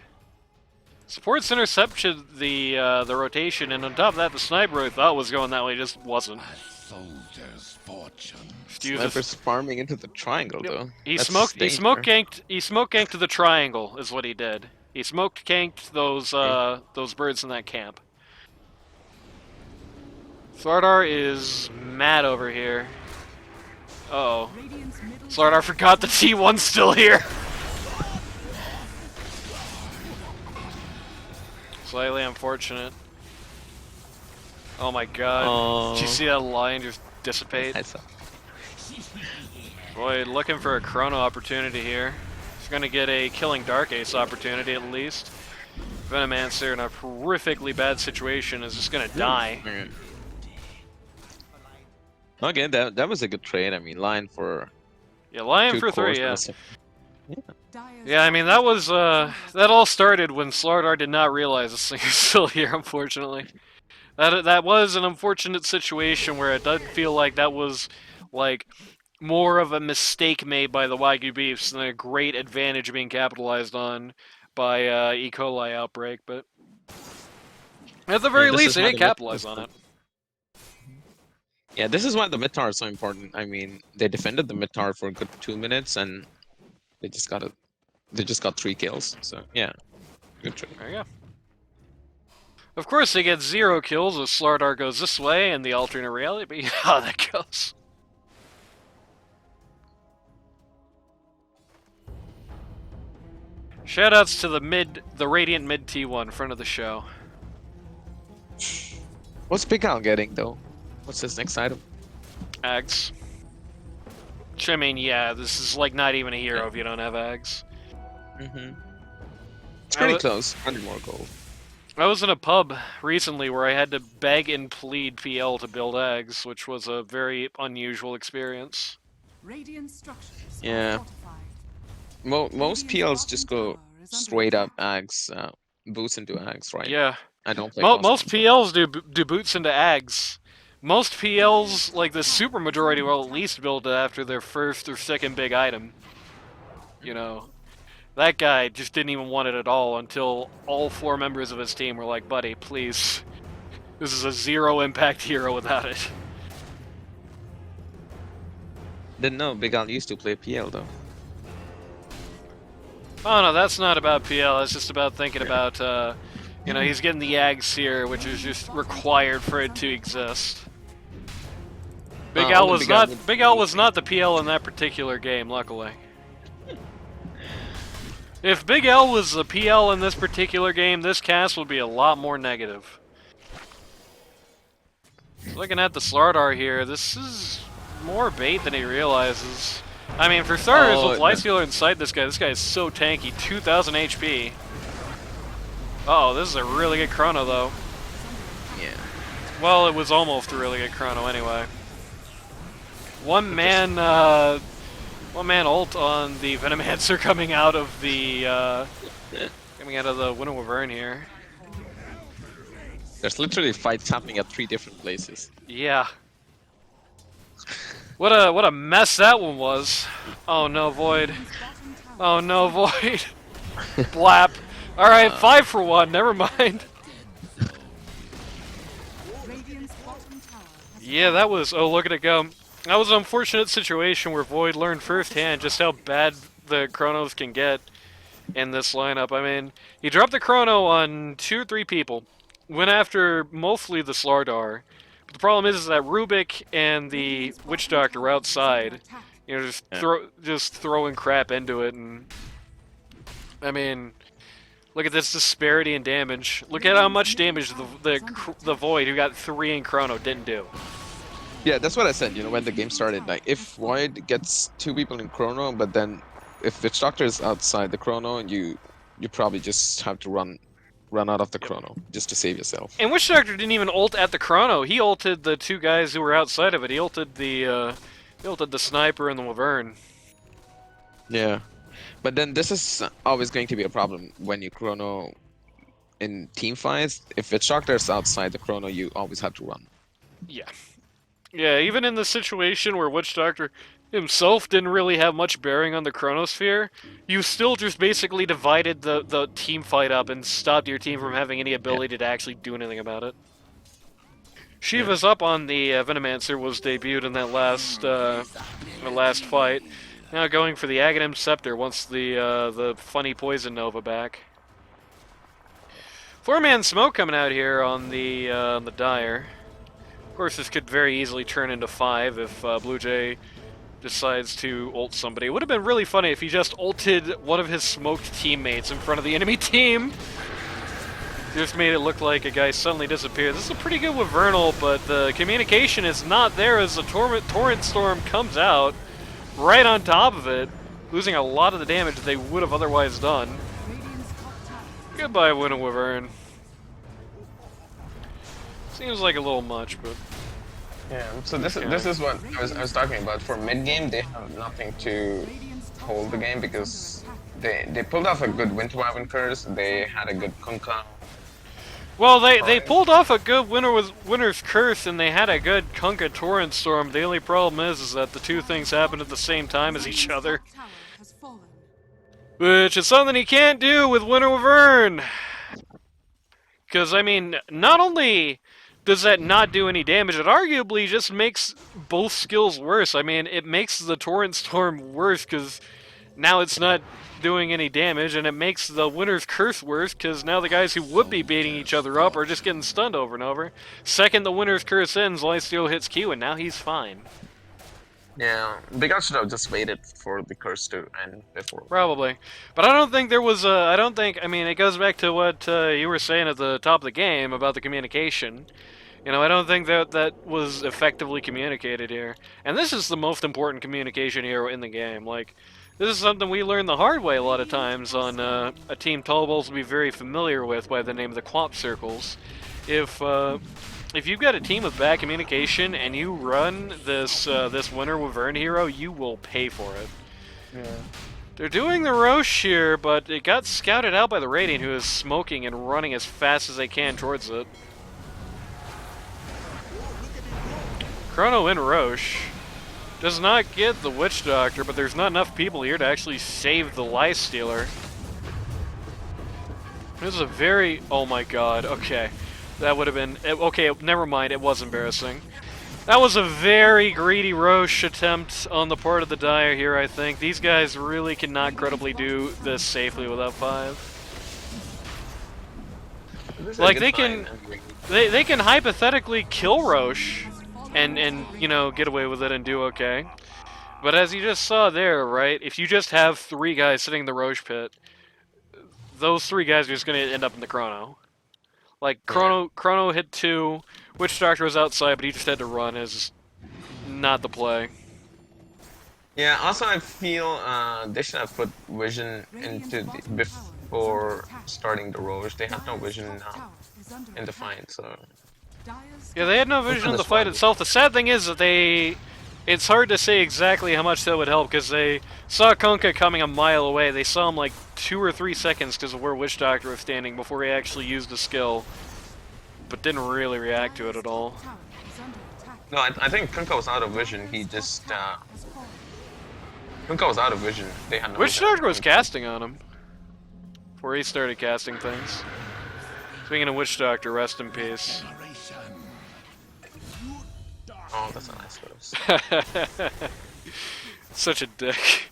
Supports intercepted the rotation, and on top of that, the sniper I thought was going that way just wasn't. Soldier's fortune. Sniper's farming into the triangle though. He smoke ganked to the triangle is what he did. He smoke ganked those birds in that camp. Slardar is mad over here. Uh-oh. Slardar forgot the T1's still here. Slightly unfortunate. Oh my god. Oh. Did you see that line just dissipate? I saw. Boy, looking for a chrono opportunity here. He's gonna get a killing Dark Ace opportunity at least. Venomancer in a horrifically bad situation is just gonna die. Okay, that was a good trade. I mean, Lion for... Yeah, Lion 2 for 3, cores yeah. must have- Yeah, I mean, that was, that all started when Slardar did not realize this thing is still here, unfortunately. That was an unfortunate situation where it does feel like that was, like, more of a mistake made by the Wagyu beefs than a great advantage being capitalized on by E. Coli outbreak, but at the very least, they didn't capitalize on it. Yeah, this is why the mid tower is so important. I mean, they defended the mid tower for a good 2 minutes, and they just got 3 kills. So yeah, good trade. There you go. Of course, they get 0 kills if Slardar goes this way and the alternate reality, but you know how that goes. Shoutouts to the Radiant mid T1, front of the show. What's BigAl getting though? What's his next item? Ags. Which, I mean, yeah, this is like not even a hero if you don't have Ags. It's pretty close. 100 more gold. I was in a pub recently where I had to beg and plead PL to build Ags, which was a very unusual experience. Radiant structures Yeah. are fortified. Most PLs just go straight up Ags, boots into Ags, right? Yeah. I don't play Most PLs do boots into Ags. Most PLs, like the super majority, will at least build it after their first or second big item. You know, that guy just didn't even want it at all until all 4 members of his team were like, buddy, please. This is a 0 impact hero without it. Didn't know BigAl used to play PL though. Oh no, that's not about PL, that's just about thinking about You know, he's getting the Yags here, which is just required for it to exist. BigAl was not BigAl was not the PL in that particular game, luckily. If BigAl was the PL in this particular game, this cast would be a lot more negative. Looking at the Slardar here, this is more bait than he realizes. I mean, for starters, with Lightstealer inside this guy is so tanky, 2,000 HP. Uh-oh, this is a really good chrono, though. Yeah. Well, it was almost a really good chrono anyway. One man ult on the Venomancer coming out of the Winter Wyvern here. There's literally fights happening at 3 different places. Yeah. What a mess that one was. Oh no, Void. Oh no, Void. Blap. Alright, 5 for 1, never mind. Yeah, that was, oh look at it go. That was an unfortunate situation where Void learned firsthand just how bad the chronos can get in this lineup. I mean, he dropped the chrono on 2 or 3 people. Went after mostly the Slardar. But the problem is that Rubik and the Witch Doctor were outside. You know, just throwing crap into it, and I mean, look at this disparity in damage. Look at how much damage the Void, who got 3 in chrono, didn't do. Yeah, that's what I said, you know, when the game started. Like, if Void gets 2 people in chrono, but then if Witch Doctor is outside the chrono, you probably just have to run out of the chrono just to save yourself. And Witch Doctor didn't even ult at the chrono. He ulted the 2 guys who were outside of it. He ulted the sniper and the Wyvern. Yeah, but then this is always going to be a problem when you chrono in team fights. If Witch Doctor is outside the chrono, you always have to run. Yeah. Yeah, even in the situation where Witch Doctor himself didn't really have much bearing on the chronosphere, you still just basically divided the team fight up and stopped your team from having any ability to actually do anything about it. Shiva's up on the Venomancer was debuted in that last fight. Now going for the Aghanim Scepter once the funny Poison Nova back. 4-man smoke coming out here on the Dire. Of course, this could very easily turn into 5 if Blue Jay decides to ult somebody. It would have been really funny if he just ulted one of his smoked teammates in front of the enemy team. Just made it look like a guy suddenly disappeared. This is a pretty good Wyvernal, but the communication is not there as the Torrent Storm comes out right on top of it, losing a lot of the damage that they would have otherwise done. Goodbye, Winter Wyvern. Seems like a little much, but yeah. So this is what I was talking about. For mid game, they have nothing to hold the game because they pulled off a good Winter Wyvern curse. They had a good Kunkka. Well, they pulled off a good Winter's Curse, and they had a good Kunkka Torrent Storm. The only problem is that the 2 things happened at the same time as each other, which is something he can't do with Winter Wyvern. Because I mean, not only does that not do any damage, it arguably just makes both skills worse. I mean, it makes the Torrent Storm worse because now it's not doing any damage, and it makes the Winter's Curse worse because now the guys who would be beating each other up are just getting stunned over and over. Second the Winter's Curse ends, Lightstealer hits Q, and now he's fine. Yeah, BigAl should have just waited for the curse to end before. Probably. But I don't think there was a... I mean, it goes back to what you were saying at the top of the game about the communication. You know, I don't think that was effectively communicated here. And this is the most important communication here in the game. Like, this is something we learned the hard way a lot of times on a team Tallballz will be very familiar with by the name of the Quap Circles. If you've got a team with bad communication and you run this Winter Wyvern hero, you will pay for it. Yeah. They're doing the Roche here, but it got scouted out by the Radiant, who is smoking and running as fast as they can towards it. Chrono in Roche does not get the Witch Doctor, but there's not enough people here to actually save the Lightstealer. This is a very... oh my god, okay. That would have been... okay, never mind, it was embarrassing. That was a very greedy Roche attempt on the part of the Dire here, I think. These guys really cannot credibly do this safely without 5. This is a Like, good they sign. can- They can hypothetically kill Roche and you know, get away with it and do okay. But as you just saw there, right, if you just have 3 guys sitting in the Roche pit, those 3 guys are just going to end up in the Chrono. Like, Chrono hit 2, Witch Doctor was outside, but he just had to run, is not the play. Yeah, also I feel they should have put vision into the, before starting the Roche. They had no vision in the fight, so... Yeah, they had no vision of the fight itself. The sad thing is that it's hard to say exactly how much that would help, because they saw Kunkka coming a mile away. They saw him like 2 or 3 seconds because of where Witch Doctor was standing before he actually used the skill, but didn't really react to it at all. No, I think Kunkka was out of vision. He just... Kunkka was out of vision. They had no Witch vision. Doctor was casting on him before he started casting things. Speaking of Witch Doctor, rest in peace. Oh, that's a nice rose. Such a dick.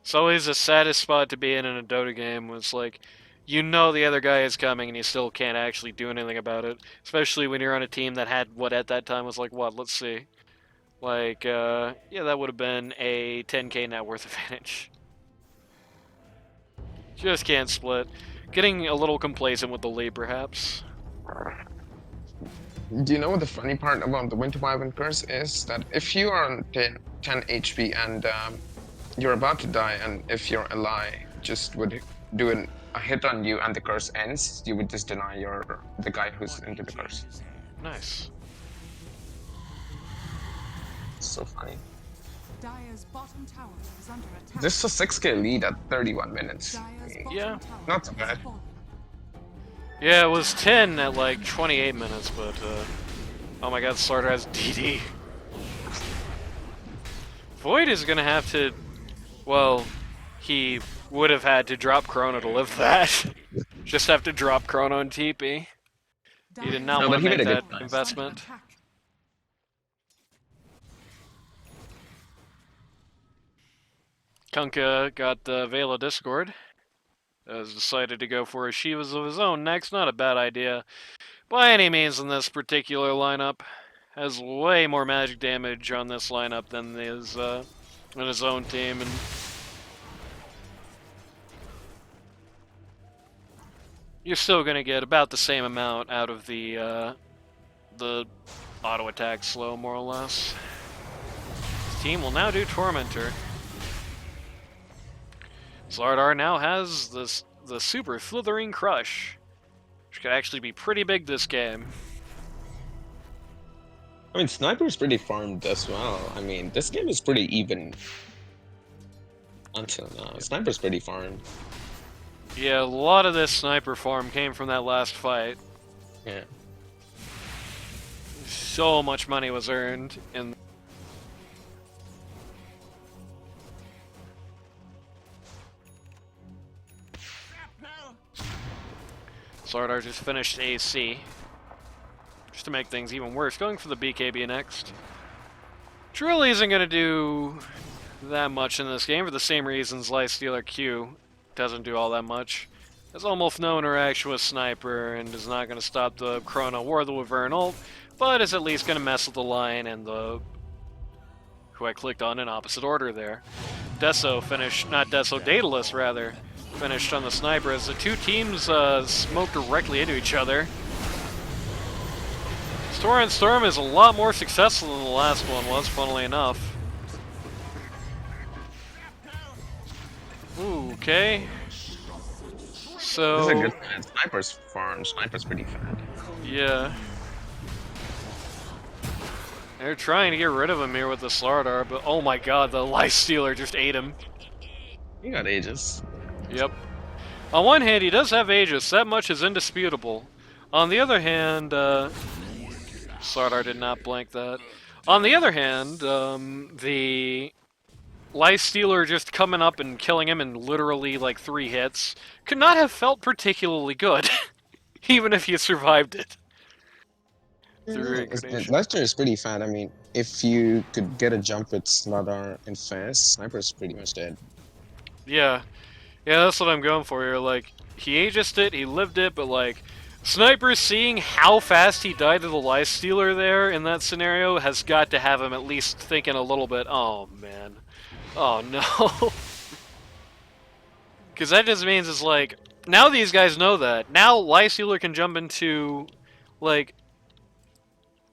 It's always the saddest spot to be in a Dota game. Was like, you know the other guy is coming and you still can't actually do anything about it. Especially when you're on a team that had what at that time was like, what? Let's see. Like, yeah, that would have been a 10k net worth advantage. Just can't split. Getting a little complacent with the lead, perhaps. Do you know what the funny part about the Winter Wyvern Curse is? That if you are on 10 HP and you're about to die, and if your ally just would do a hit on you and the curse ends, you would just deny the guy who's into the curse. Nice. So funny. Dire's bottom tower is under attack. This is a 6k lead at 31 minutes. Dire's bottom Yeah. tower Not so has bad. fallen. Yeah, it was 10 at like 28 minutes, but oh my god, Starter has DD. Void is gonna have to, well, he would have had to drop Chrono to live that. Just have to drop Chrono and TP. He did not No, want but to he make made a that good fight. investment. Kunkka got the Veil of Discord. Has decided to go for a Shivas of his own next. Not a bad idea by any means in this particular lineup. Has way more magic damage on this lineup than his in his own team, and you're still gonna get about the same amount out of the auto attack slow, more or less. His team will now do Tormentor. Zlardar now has the Super Slithering Crush, which could actually be pretty big this game. I mean, Sniper's pretty farmed as well. I mean, this game is pretty even. Until now, Sniper's pretty farmed. Yeah, a lot of this sniper farm came from that last fight. Yeah. So much money was earned in. Zlardar just finished AC. Just to make things even worse, going for the BKB next. Which really isn't going to do that much in this game for the same reasons Lifestealer Q doesn't do all that much. Has almost no interaction with Sniper and is not going to stop the Chrono or the Wyvern ult, but is at least going to mess with the line and the... who I clicked on in opposite order there. Deso finished, not Deso, Daedalus rather, finished on the Sniper as the two teams smoke directly into each other. Torrent Storm is a lot more successful than the last one was, funnily enough. Ooh, okay. So... This is a good plan. Sniper's farmed. Sniper's pretty fat. Yeah. They're trying to get rid of him here with the Slardar, but oh my god, the Lifestealer just ate him. He got Aegis. Yep. On one hand, he does have Aegis, that much is indisputable. On the other hand, Slardar did not blank that. On the other hand, the Lifestealer just coming up and killing him in literally like 3 hits could not have felt particularly good, even if you survived it. Through inclination. Lifestealer is pretty fat. I mean, if you could get a jump with Slardar and Fast, Sniper's pretty much dead. Yeah. Yeah, that's what I'm going for here. Like, he ageist it, he lived it, but like, Sniper seeing how fast he died to the Life Stealer there in that scenario has got to have him at least thinking a little bit, oh man. Oh no. Because that just means it's like, now these guys know that. Now Life Stealer can jump into, like,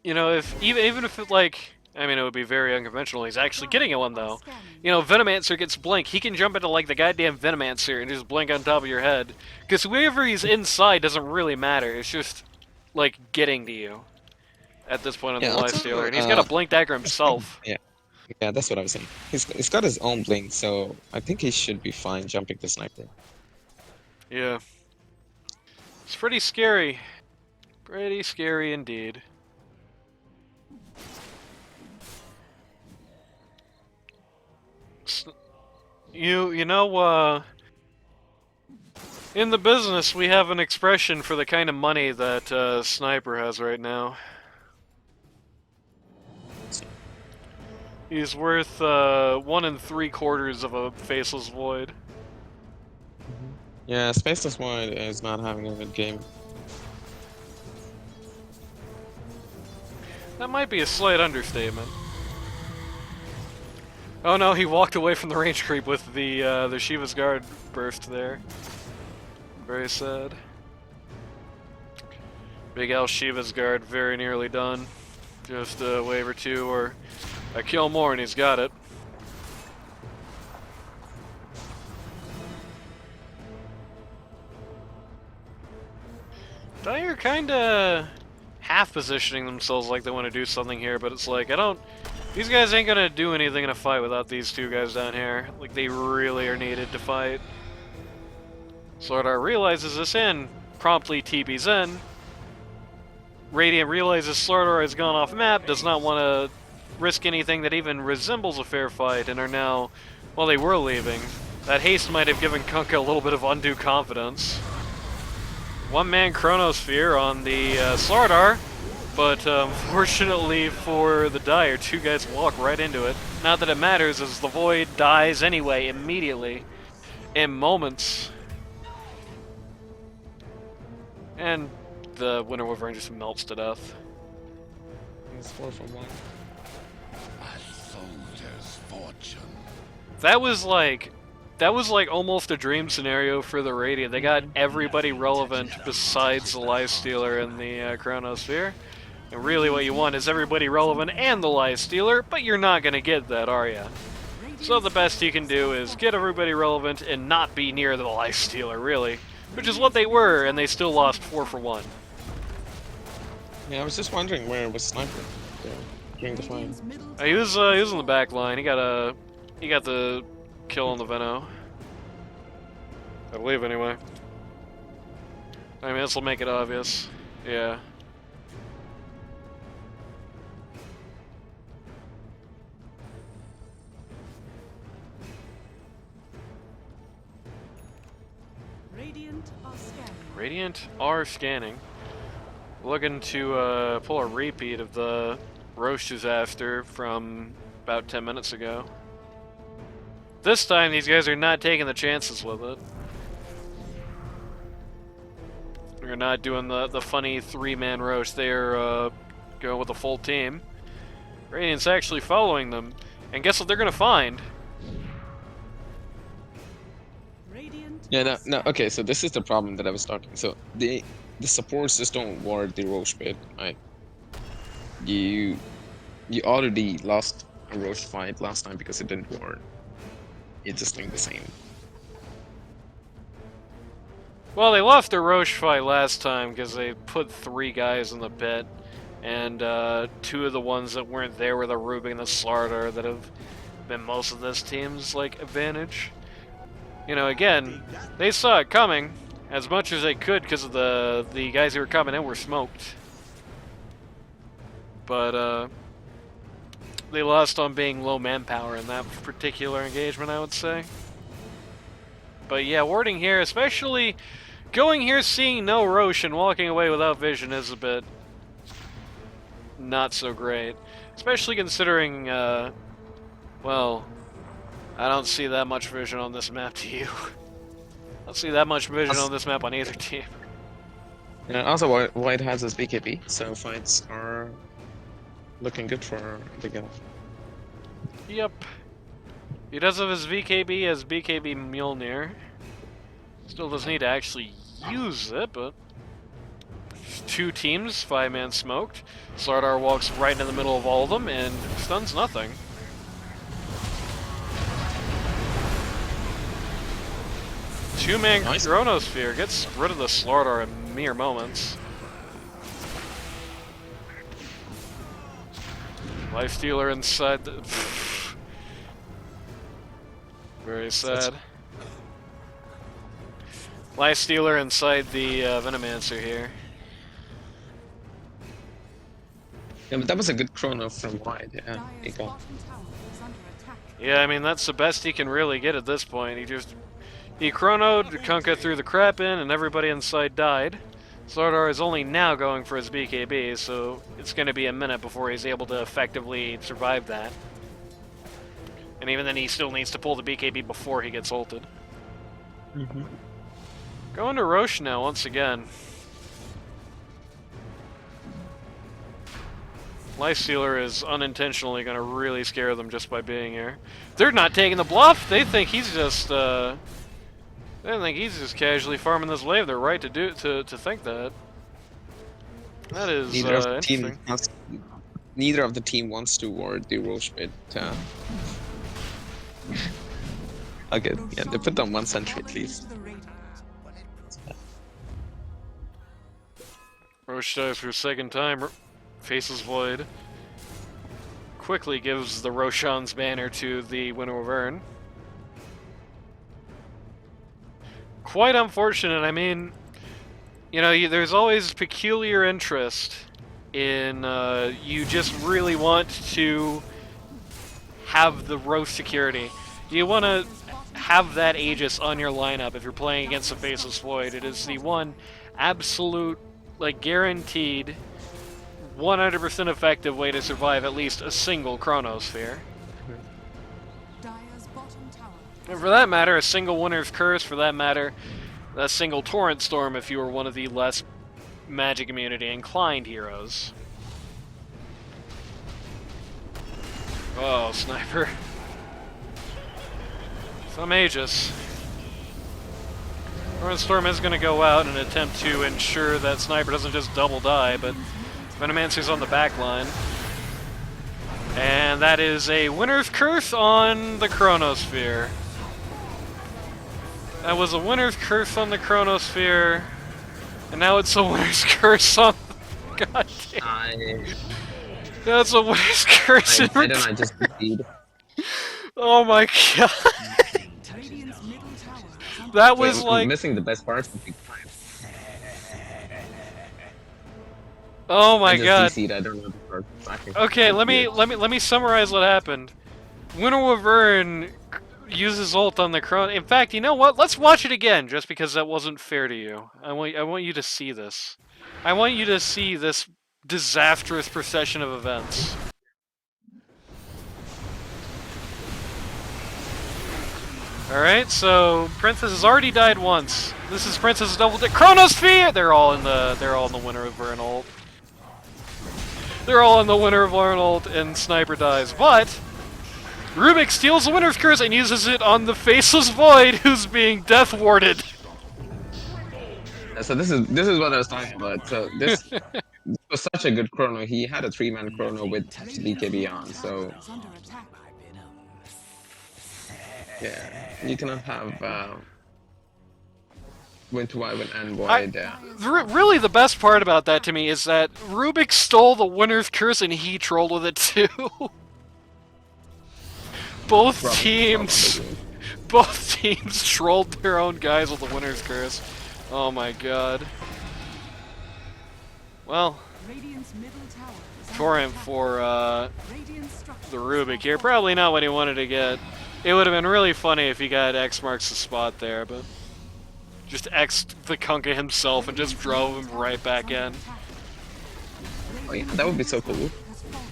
you know, if even if it, like, I mean, it would be very unconventional. He's actually getting one, though. You know, Venomancer gets blink. He can jump into, like, the goddamn Venomancer and just blink on top of your head. Because whoever he's inside doesn't really matter. It's just, like, getting to you at this point on the Life Stealer. And he's got a blink dagger himself. Yeah, that's what I was saying. He's got his own blink, so I think he should be fine jumping the Sniper. Yeah. It's pretty scary. Pretty scary indeed. You know, in the business we have an expression for the kind of money that Sniper has right now. He's worth 1 3/4 of a Faceless Void. Yeah, Faceless Void is not having a good game. That might be a slight understatement. Oh no, he walked away from the range creep with the Shiva's Guard burst there. Very sad. BigAl Shiva's Guard very nearly done. Just a wave or two or a kill more and he's got it. Dire kinda half positioning themselves like they want to do something here, but it's like, these guys ain't gonna do anything in a fight without these two guys down here. Like, they really are needed to fight. Slardar realizes this and promptly TP's in. Radiant realizes Slardar has gone off map, does not want to risk anything that even resembles a fair fight, and are now, well, they were leaving. That haste might have given Kunkka a little bit of undue confidence. One-man Chronosphere on the Slardar, but fortunately for the Dire, two guys walk right into it. Not that it matters, as the Void dies anyway, immediately, in moments. And the Winter Wyvern just melts to death. It's 4 for 1. A soldier's fortune. That was like almost a dream scenario for the Radiant. They got everybody relevant besides the Life Stealer and the Chronosphere. And really what you want is everybody relevant and the Life Stealer, but you're not going to get that, are ya? So the best you can do is get everybody relevant and not be near the Life Stealer, really. Which is what they were, and they still lost 4 for 1. Yeah, I was just wondering where was Sniper during the fight. He was in the back line. He got the kill on the Veno. I believe, anyway. I mean, this will make it obvious. Yeah. Radiant are scanning. Radiant are scanning. Looking to pull a repeat of the Roche disaster from about 10 minutes ago. This time, these guys are not taking the chances with it. They're not doing the funny 3-man Roche. They're going with a full team. Radiant's actually following them. And guess what they're going to find? Radiant Yeah, no, okay, so this is the problem that I was talking. So the supports just don't ward the Roche bit, right? You already lost a Roche fight last time because it didn't ward. It's just doing the same. Well, they lost their Roche fight last time because they put 3 guys in the pit, and 2 of the ones that weren't there were the Ruby and the Slardar that have been most of this team's like advantage. You know, again, they saw it coming as much as they could because of the guys who were coming in were smoked. But they lost on being low manpower in that particular engagement, I would say. But yeah, warding here, especially going here, seeing no Roche and walking away without vision is a bit not so great. Especially considering, well, I don't see that much vision on this map to you. I don't see that much vision on this map on either team. Yeah, also, White has his BKB, so fights are looking good for BigAl. Yep. He does have his VKB as BKB Mjolnir. Still does need to actually use it, but... 2 teams, 5-man smoked. Slardar walks right in the middle of all of them and stuns nothing. Two-man Nice. Chronosphere gets rid of the Slardar in mere moments. Lifestealer inside the... Very sad. Lifestealer inside the Venomancer here. Yeah, but that was a good chrono from White, yeah. Dire's BigAl. bottom tower is under attack. Yeah, I mean, that's the best he can really get at this point. He chronoed, Kunkka threw the crap in, and everybody inside died. Slardar is only now going for his BKB, so it's going to be a minute before he's able to effectively survive that. And even then, he still needs to pull the BKB before he gets ulted. Going to Roche now, once again. Lifestealer is unintentionally going to really scare them just by being here. They're not taking the bluff. They think he's just casually farming this wave. They're right to think that. That is interesting. Neither of the team wants to ward the Roche bit. Okay, yeah, they put down 1 sentry at least. Roche dies for a second time. Faces Void. Quickly gives the Roshan's banner to the Winnow of Urn. Quite unfortunate. I mean, you know, there's always peculiar interest in you just really want to have the Roche security. You want to have that Aegis on your lineup if you're playing against the Faceless Void. It is the one absolute, like, guaranteed 100% effective way to survive at least a single Chronosphere. Dire's bottom tower. And for that matter, a single Winter's Curse, for that matter, a single Torrent Storm if you were one of the less magic immunity inclined heroes. Oh, Sniper. Some Aegis. Torrent Storm is going to go out and attempt to ensure that Sniper doesn't just double die, but Venomancer's on the back line. And that is a Winter's Curse on the Chronosphere. That was a Winter's Curse on the Chronosphere. And now it's a Winter's Curse on... God damn. That's a Winter's Curse in I don't know, I just proceed. Oh my god. Radiant's middle tower is under That was I'm like... missing the best part. Oh my I just god. DC'd, I don't know the part. Okay, let me summarize what happened. Winnow of Urn uses ult on the Chrono. In fact, you know what? Let's watch it again, just because that wasn't fair to you. I want you to see this. I want you to see this disastrous procession of events. Alright, so Princess has already died once. This is Princess double Chronosphere! They're all in the Winnow of Urn ult. They're all in the Winnow of Urn ult, and Sniper dies. But Rubik steals the Winter's Curse and uses it on the Faceless Void, who's being death warded. So this is what I was talking about. So this was such a good chrono. He had a 3-man chrono with BKB on. So is under attack. yeah, you cannot have Winter Wyvern and Void. Really, the best part about that to me is that Rubik stole the Winter's Curse and he trolled with it too. Both teams trolled their own guys with the Winter's Curse. Oh my god. Well, Radiant's middle tower is under Torrent attack. for Radiant structures the Rubik here. Probably not what he wanted to get. It would have been really funny if he got X marks the spot there, but just X'd the Kunkka himself and just drove him right back in. Oh yeah, that would be so cool. has fallen.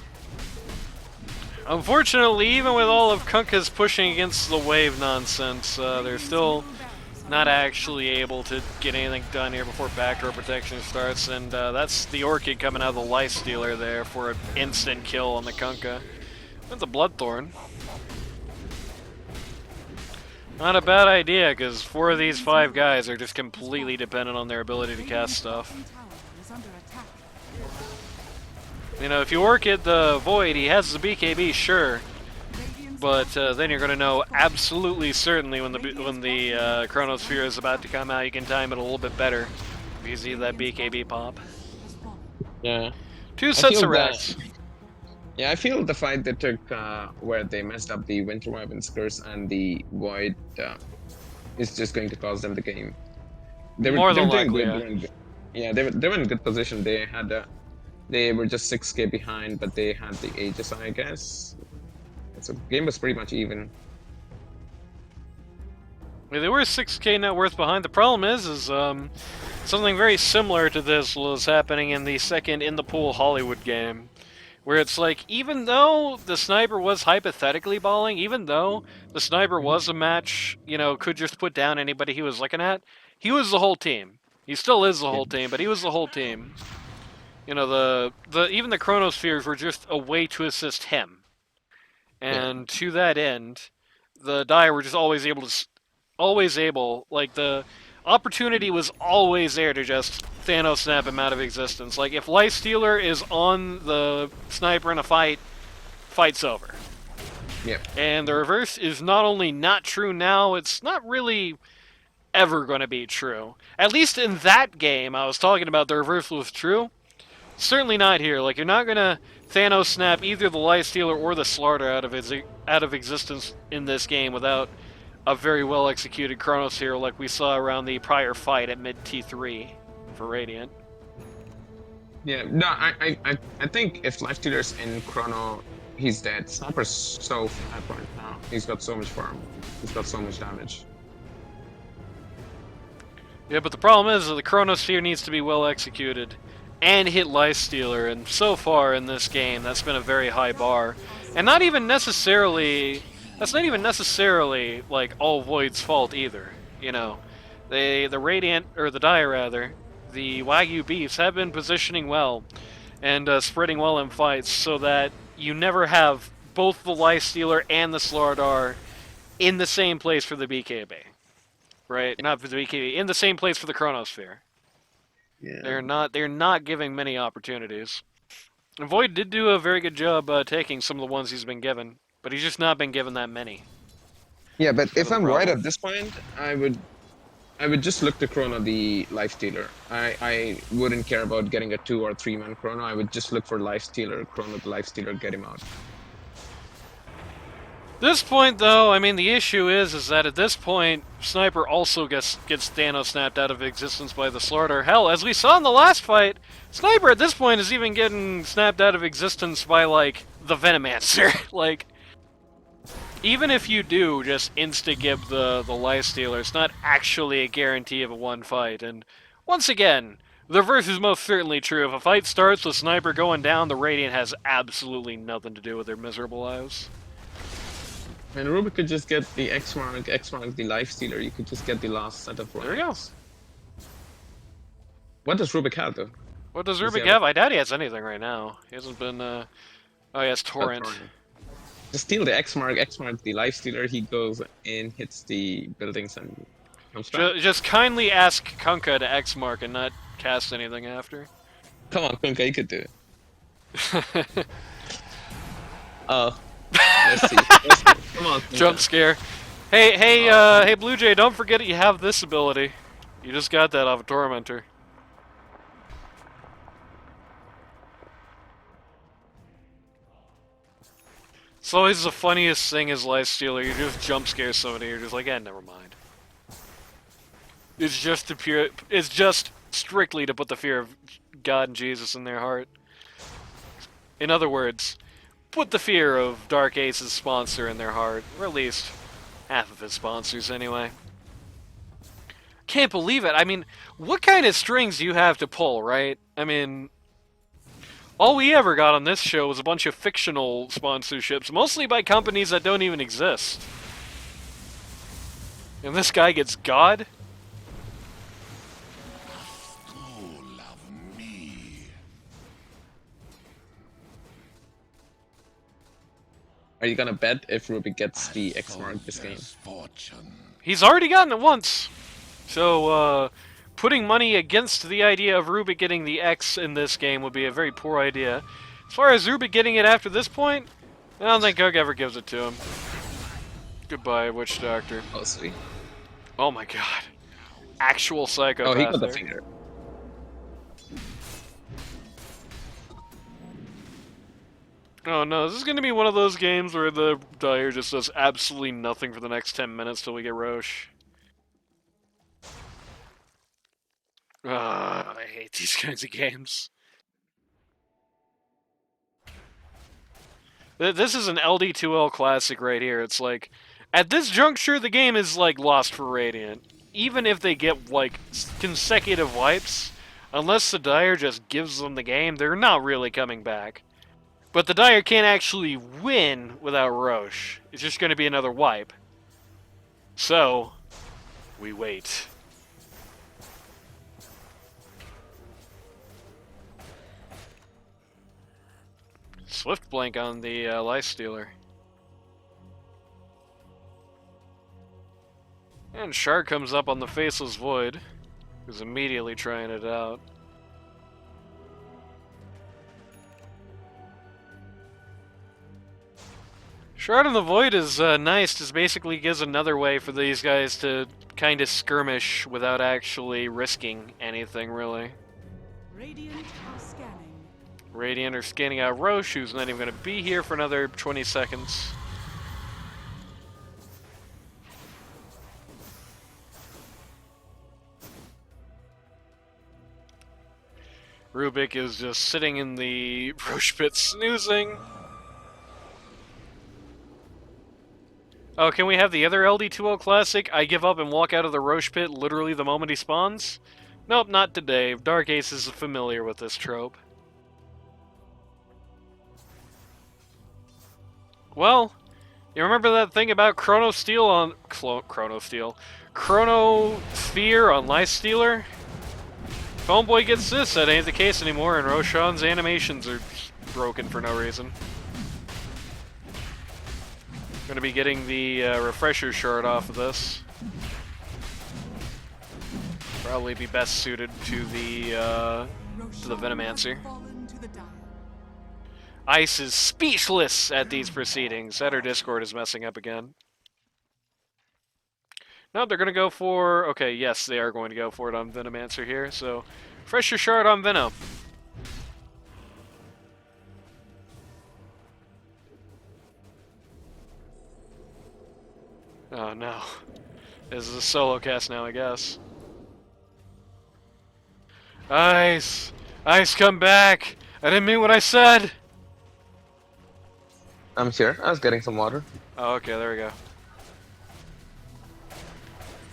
Unfortunately, even with all of Kunkka's pushing against the wave nonsense, they're still not actually able to get anything done here before backdoor protection starts, and that's the Orchid coming out of the Lifestealer there for an instant kill on the Kunkka. With the Bloodthorn. Not a bad idea, because 4 of these 5 guys are just completely dependent on their ability to cast stuff. You know, if you Orchid the Void, he has the BKB, sure, but then you're going to know absolutely certainly when the Chronosphere is about to come out. You can time it a little bit better if you see that BKB pop. Yeah. 2 sets of racks. Yeah, I feel the fight they took where they messed up the Winter Wyvern's Curse and the Void is just going to cost them the game. More than doing likely, good. Yeah, they were in good position. They were just 6k behind, but they had the Aegis, I guess. So the game was pretty much even. Yeah, they were 6k net worth behind. The problem is something very similar to this was happening in the second In the Pool Hollywood game, where it's like, even though the sniper was hypothetically balling, even though the sniper was a match, you know, could just put down anybody he was looking at, he was the whole team. He still is the whole team, but he was the whole team. You know, even the Chronospheres were just a way to assist him. And to that end, the Dire were just always able, like, the opportunity was always there to just Thanos snap him out of existence. Like, if Lifestealer is on the sniper in a fight, fight's over. Yeah. And the reverse is not only not true now, it's not really ever going to be true. At least in that game I was talking about, the reverse was true. Certainly not here. Like, you're not going to Thanos snap either the Lifestealer or the Slarder out of existence in this game without a very well executed Chronosphere like we saw around the prior fight at mid T3 for Radiant. Yeah, no, I think if Lifestealer's in Chrono, he's dead. Sniper's so fat right now. He's got so much farm. He's got so much damage. Yeah, but the problem is that the Chronosphere needs to be well executed and hit Lifestealer, and so far in this game, that's been a very high bar. And not even necessarily... That's not even necessarily, like, all Void's fault either, you know. The Radiant, or the Dire rather, the Wagyu beasts have been positioning well and spreading well in fights so that you never have both the Lifestealer and the Slardar in the same place for the BKB. Right? Not for the BKB, in the same place for the Chronosphere. Yeah. They're not giving many opportunities. And Void did do a very good job taking some of the ones he's been given. But he's just not been given that many. Yeah, but if I'm right problem. at this point, I would just look to Chrono the Lifestealer. I wouldn't care about getting a 2 or 3 man Chrono. I would just look for Lifestealer, Chrono the Lifestealer, get him out. This point, though, I mean, the issue is that at this point, Sniper also gets Thanos snapped out of existence by the Slardar. Hell, as we saw in the last fight, Sniper at this point is even getting snapped out of existence by, like, the Venomancer. Like, even if you do just insta-gib the Lifestealer, it's not actually a guarantee of a one fight. And once again, the reverse is most certainly true. If a fight starts with Sniper going down, the Radiant has absolutely nothing to do with their miserable lives. And Rubik could just get the X mark the Lifestealer. You could just get the last set of There we go. ranks. What does Rubik have, though? What does Does he Rubik have have? I doubt he has anything right now. He hasn't been, Oh, he has Torrent. Just steal the X mark the Lifestealer. He goes in, hits the buildings, and comes back. Just kindly ask Kunkka to X mark and not cast anything after. Come on, Kunkka, you could do it. Oh. Let's see. Come on, Kunkka. Jump scare. Hey, Blue Jay, don't forget you have this ability. You just got that off of Tormentor. It's always the funniest thing as Lifestealer. You just jump scare somebody. You're just like, never mind. It's just strictly to put the fear of God and Jesus in their heart. In other words, put the fear of Dark Ace's sponsor in their heart, or at least half of his sponsors anyway. Can't believe it. I mean, what kind of strings do you have to pull, right? I mean, All we ever got on this show was a bunch of fictional sponsorships, mostly by companies that don't even exist. And this guy gets God? School of me. Are you gonna bet if Ruby gets A the X mark this game? soldier's fortune. He's already gotten it once. So, putting money against the idea of Rubik getting the X in this game would be a very poor idea. As far as Rubik getting it after this point, I don't think Gug ever gives it to him. Goodbye, Witch Doctor. Oh, sweet. Oh my god. Actual psychopath Oh, he got the there. finger. Oh no, this is gonna be one of those games where the Dire just does absolutely nothing for the next 10 minutes till we get Roche. I hate these kinds of games. This is an LD2L classic right here. It's like, at this juncture, the game is like lost for Radiant. Even if they get like consecutive wipes, unless the Dire just gives them the game, they're not really coming back. But the Dire can't actually win without Roche. It's just going to be another wipe. So, we wait. Swift blank on the Life Stealer. And Shard comes up on the Faceless Void, who's immediately trying it out. Shard on the Void is nice, just basically gives another way for these guys to kind of skirmish without actually risking anything, really. Radiant are scanning. Radiant are scanning out Roche, who's not even going to be here for another 20 seconds. Rubik is just sitting in the Roche pit snoozing. Oh, can we have the other LD2O classic? I give up and walk out of the Roche pit literally the moment he spawns? Nope, not today. Dark Ace is familiar with this trope. Well, you remember that thing about Chrono Steel on... Chrono Steel? Chrono Sphere on Life Stealer? If Homeboy gets this, that ain't the case anymore, and Roshan's animations are broken for no reason. Gonna be getting the refresher shard off of this. Probably be best suited to the Venomancer. Fallen to the Dire. Ice is speechless at these proceedings. That her Discord is messing up again. No, they're gonna go for... Okay, yes, they are going to go for it on Venomancer here, so... Refresher shard on Venom. Oh no. This is a solo cast now, I guess. Ice! Ice, come back! I didn't mean what I said! I'm here. I was getting some water. Oh, okay, there we go.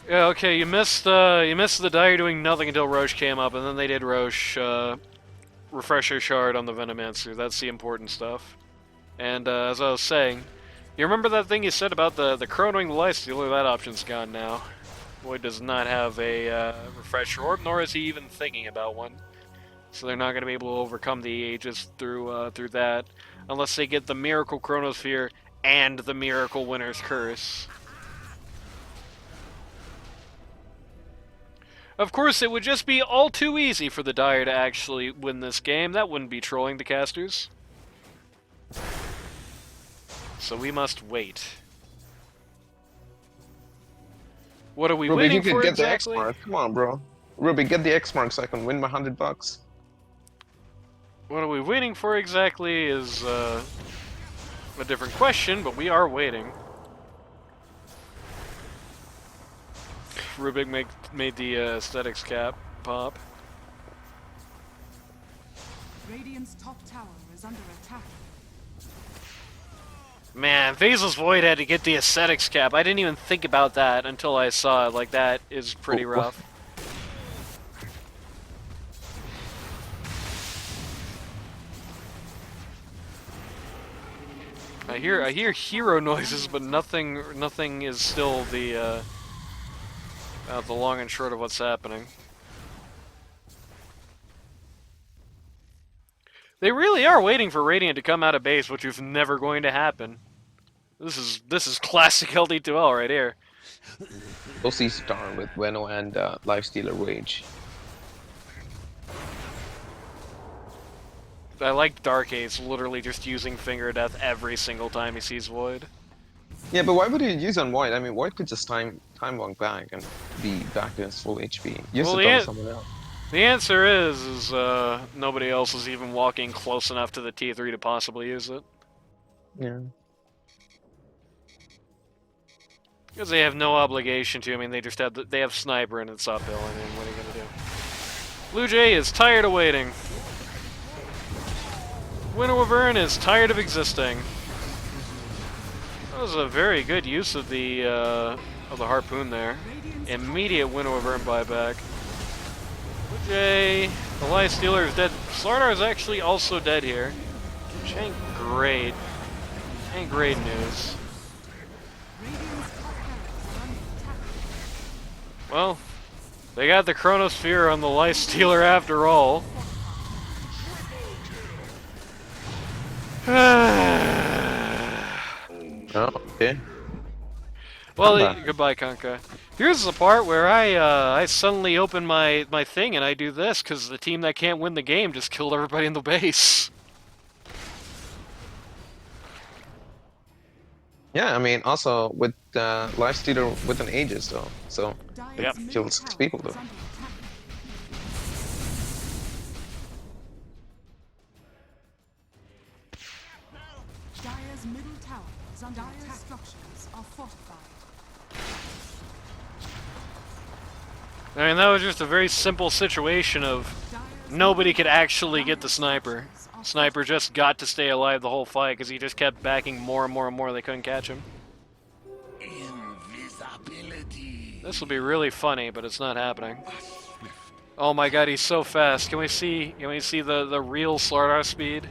Yeah, okay, you missed the Dire doing nothing until Roche came up, and then they did Roche, Refresher Shard on the Venomancer. That's the important stuff. And, as I was saying, you remember that thing you said about the Chronoing the Life Stealer? That option's gone now. Void does not have a Refresher Orb, nor is he even thinking about one. So they're not going to be able to overcome the Aegis through that, unless they get the Miracle Chronosphere and the Miracle Winner's Curse. Of course, it would just be all too easy for the Dire to actually win this game. That wouldn't be trolling the casters. So we must wait. What are we Ruby, waiting you for could get the X exactly? mark. Come on, bro. Ruby, get the X mark so I can win my $100. What are we waiting for exactly is a different question, but we are waiting. Rubik made the aesthetics cap pop. Radiant's top tower is under attack. Man, Vasil's Void had to get the aesthetics cap. I didn't even think about that until I saw it. Like, that is pretty Oh, rough. I hear hero noises, but nothing is still the long and short of what's happening. They really are waiting for Radiant to come out of base, which is never going to happen. This is classic LD2L right here. We'll see Star with Veno and Lifestealer Rage. I like Dark Ace literally just using Finger Death every single time he sees Void. Yeah, but why would you use on Void? I mean, Void could just time walk back and be back to his full HP. Use Well, it on someone else. The answer is nobody else is even walking close enough to the T3 to possibly use it. Yeah. Because they have no obligation to. I mean, they just have they have Sniper and it's uphill. I mean, what are you gonna do? Blue Jay is tired of waiting. Winter Wyvern is tired of existing. That was a very good use of the harpoon there. Immediate Winter Wyvern buyback. Blue Jay, the Life Stealer is dead. Slardar is actually also dead here, which ain't great. Ain't great news. Well, they got the Chronosphere on the Life Stealer after all. Oh, okay. Well, goodbye, Kanka. Here's the part where I suddenly open my thing and I do this because the team that can't win the game just killed everybody in the base. Yeah, I mean, also with Lifestealer with an Aegis though, so Yep. it kills 6 people though. Dire's middle tower is under attack. Structures are fortified. I mean, that was just a very simple situation of nobody could actually get the Sniper. Sniper just got to stay alive the whole fight because he just kept backing more and more and more. They couldn't catch him. Invisibility. This will be really funny, but it's not happening. Oh my god, he's so fast. Can we see the real Slardar speed?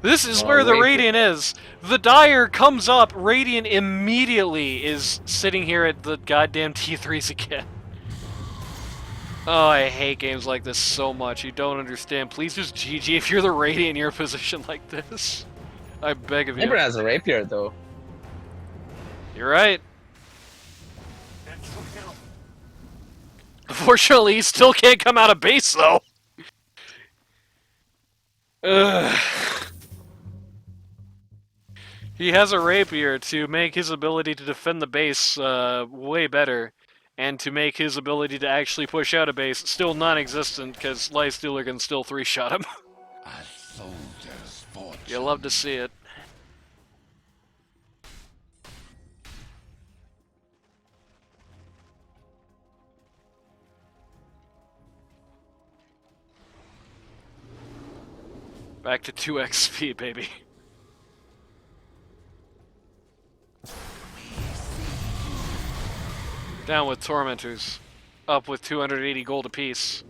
This is where the Radiant is. The Dire comes up, Radiant immediately is sitting here at the goddamn T3s again. Oh, I hate games like this so much. You don't understand. Please just GG if you're the Radiant in your position like this. I beg of you. Ember has a rapier though. You're right. Unfortunately, he still can't come out of base though. Ugh. He has a rapier to make his ability to defend the base way better, and to make his ability to actually push out a base still non-existent, because Lifestealer can still 3-shot him. A soldier's fortune. You love to see it. Back to 2x speed, baby. Down with Tormentors. Up with 280 gold apiece.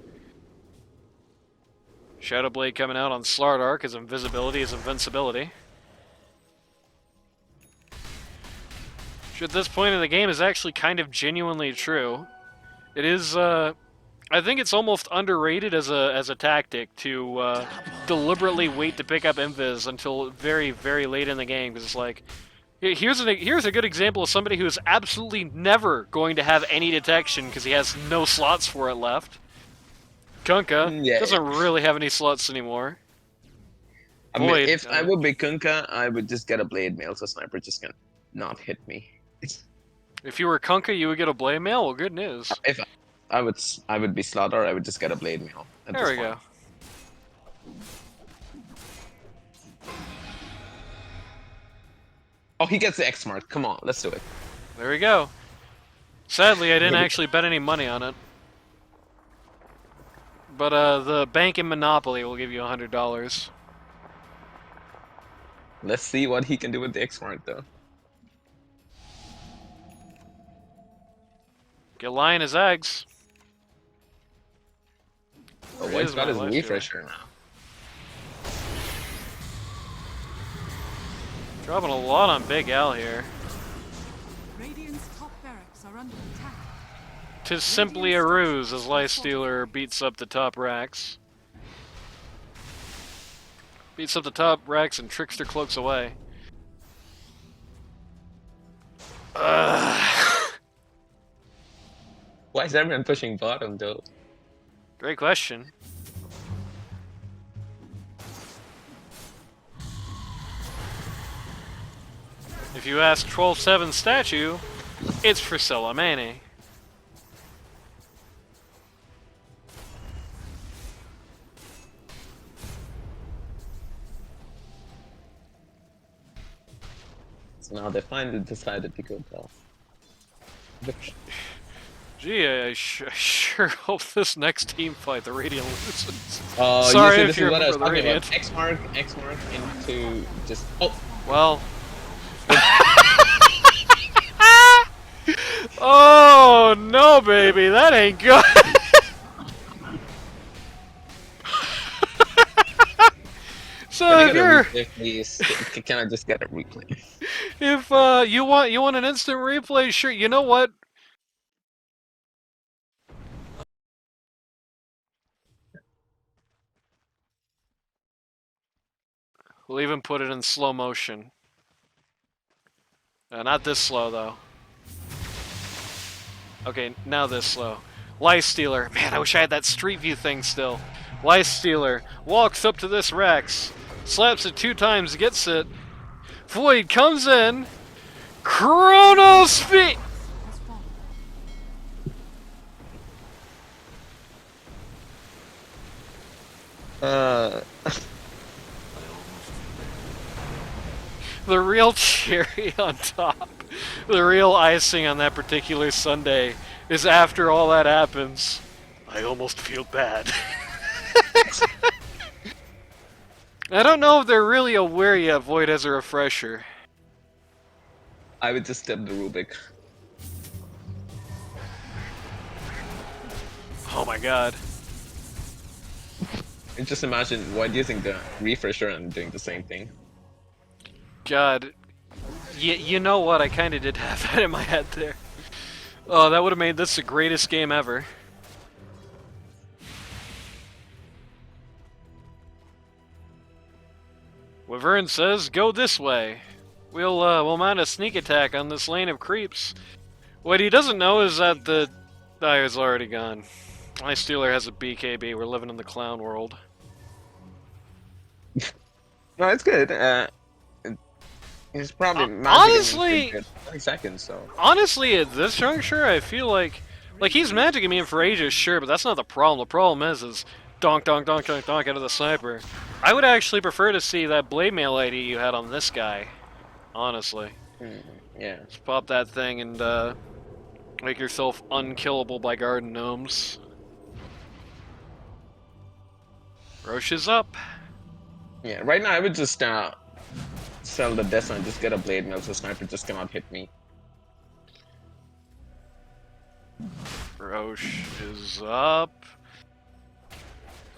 Shadowblade coming out on Slardar because invisibility is invincibility. Which at this point in the game is actually kind of genuinely true. It is, I think it's almost underrated as a tactic to deliberately wait to pick up invis until very, very late in the game, because it's like, here's a good example of somebody who is absolutely never going to have any detection because he has no slots for it left. Kunkka doesn't really have any slots anymore. I mean, if I would be Kunkka, I would just get a blade mail so Sniper just can not hit me. If you were Kunkka, you would get a blade mail? Well, good news. If I would be Slardar, I would just get a blade mail. There we go. Oh, he gets the X mark. Come on, let's do it. There we go. Sadly, I didn't actually bet any money on it. But the bank in Monopoly will give you $100. Let's see what he can do with the X mark, though. Get lying his eggs. Oh, Where White's is got my his life refresher now. Dropping a lot on BigAl here. Radiant's top barracks are under attack. Tis simply a ruse as Lifestealer beats up the top racks. Beats up the top racks and Trickster cloaks away. Why is everyone pushing bottom though? Great question. If you ask 12-7 statue, it's for Selamane. So now they finally decided to go off. Gee, I sure hope this next team fight the Radiant loses. Oh, Sorry you see, if this you is what I was remember the talking about. Radiant. X mark into just Well. Oh no, baby, that ain't good. So Can I if get a you're, replay, please? Can I just get a replay? if you want an instant replay, sure. You know what? We'll even put it in slow motion. Not this slow though. Okay, now this slow. Lifestealer. Man, I wish I had that Street View thing still. Lifestealer walks up to this Rex, slaps it 2 times, gets it. Void comes in. Chronos feet. Has fallen. The real cherry on top, the real icing on that particular sundae is after all that happens. I almost feel bad. I don't know if they're really aware yet Void has a refresher. I would just step the Rubik. Oh my god. And just imagine White using the refresher and doing the same thing. God. You know what? I kind of did have that in my head there. Oh, that would have made this the greatest game ever. Wyvern says, go this way. We'll mount a sneak attack on this lane of creeps. What he doesn't know is that the die is already gone. My Steeler has a BKB. We're living in the clown world. No, it's good. He's probably honestly, 20 seconds. So honestly, at this juncture, I feel like he's magicking me in for ages, sure, but that's not the problem. The problem is donk, donk, donk, donk, donk out of the sniper. I would actually prefer to see that blade mail ID you had on this guy. Honestly. yeah. Just pop that thing and make yourself unkillable by garden gnomes. Roche is up. Yeah, right now I would just sell the death and just get a blade mail so sniper just cannot hit me. Roche is up.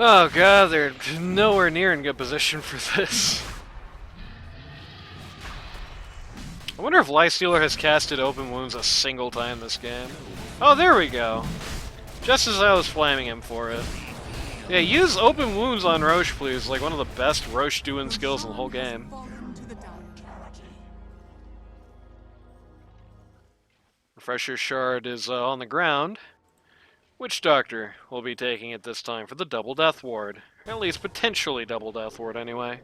Oh god, they're nowhere near in good position for this. I wonder if Lifestealer has casted Open Wounds a single time this game. Oh, there we go. Just as I was flaming him for it. Yeah, use Open Wounds on Roche, please. Like one of the best Roche doing skills in the whole game. Fallen to the downward. Refresher Shard is on the ground. Which Doctor will be taking it this time for the Double Death Ward? At least potentially Double Death Ward, anyway.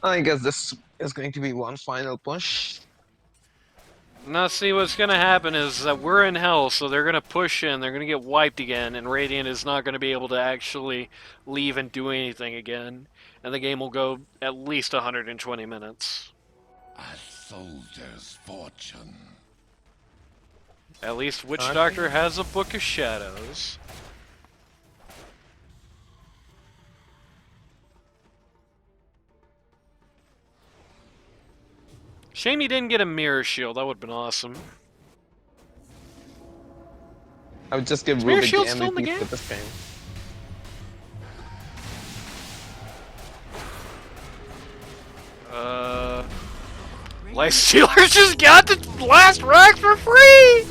I guess this is going to be one final push. Now, see, what's gonna happen is that we're in hell, so they're gonna push in, they're gonna get wiped again, and Radiant is not gonna be able to actually leave and do anything again. And the game will go at least 120 minutes. A soldier's fortune. At least Witch Doctor has a Book of Shadows. Shame he didn't get a mirror shield. That would have been awesome. I would just give Mirror Rubik the Shield still in the MVP game? for this game. Lifestealers just got the last rack for free!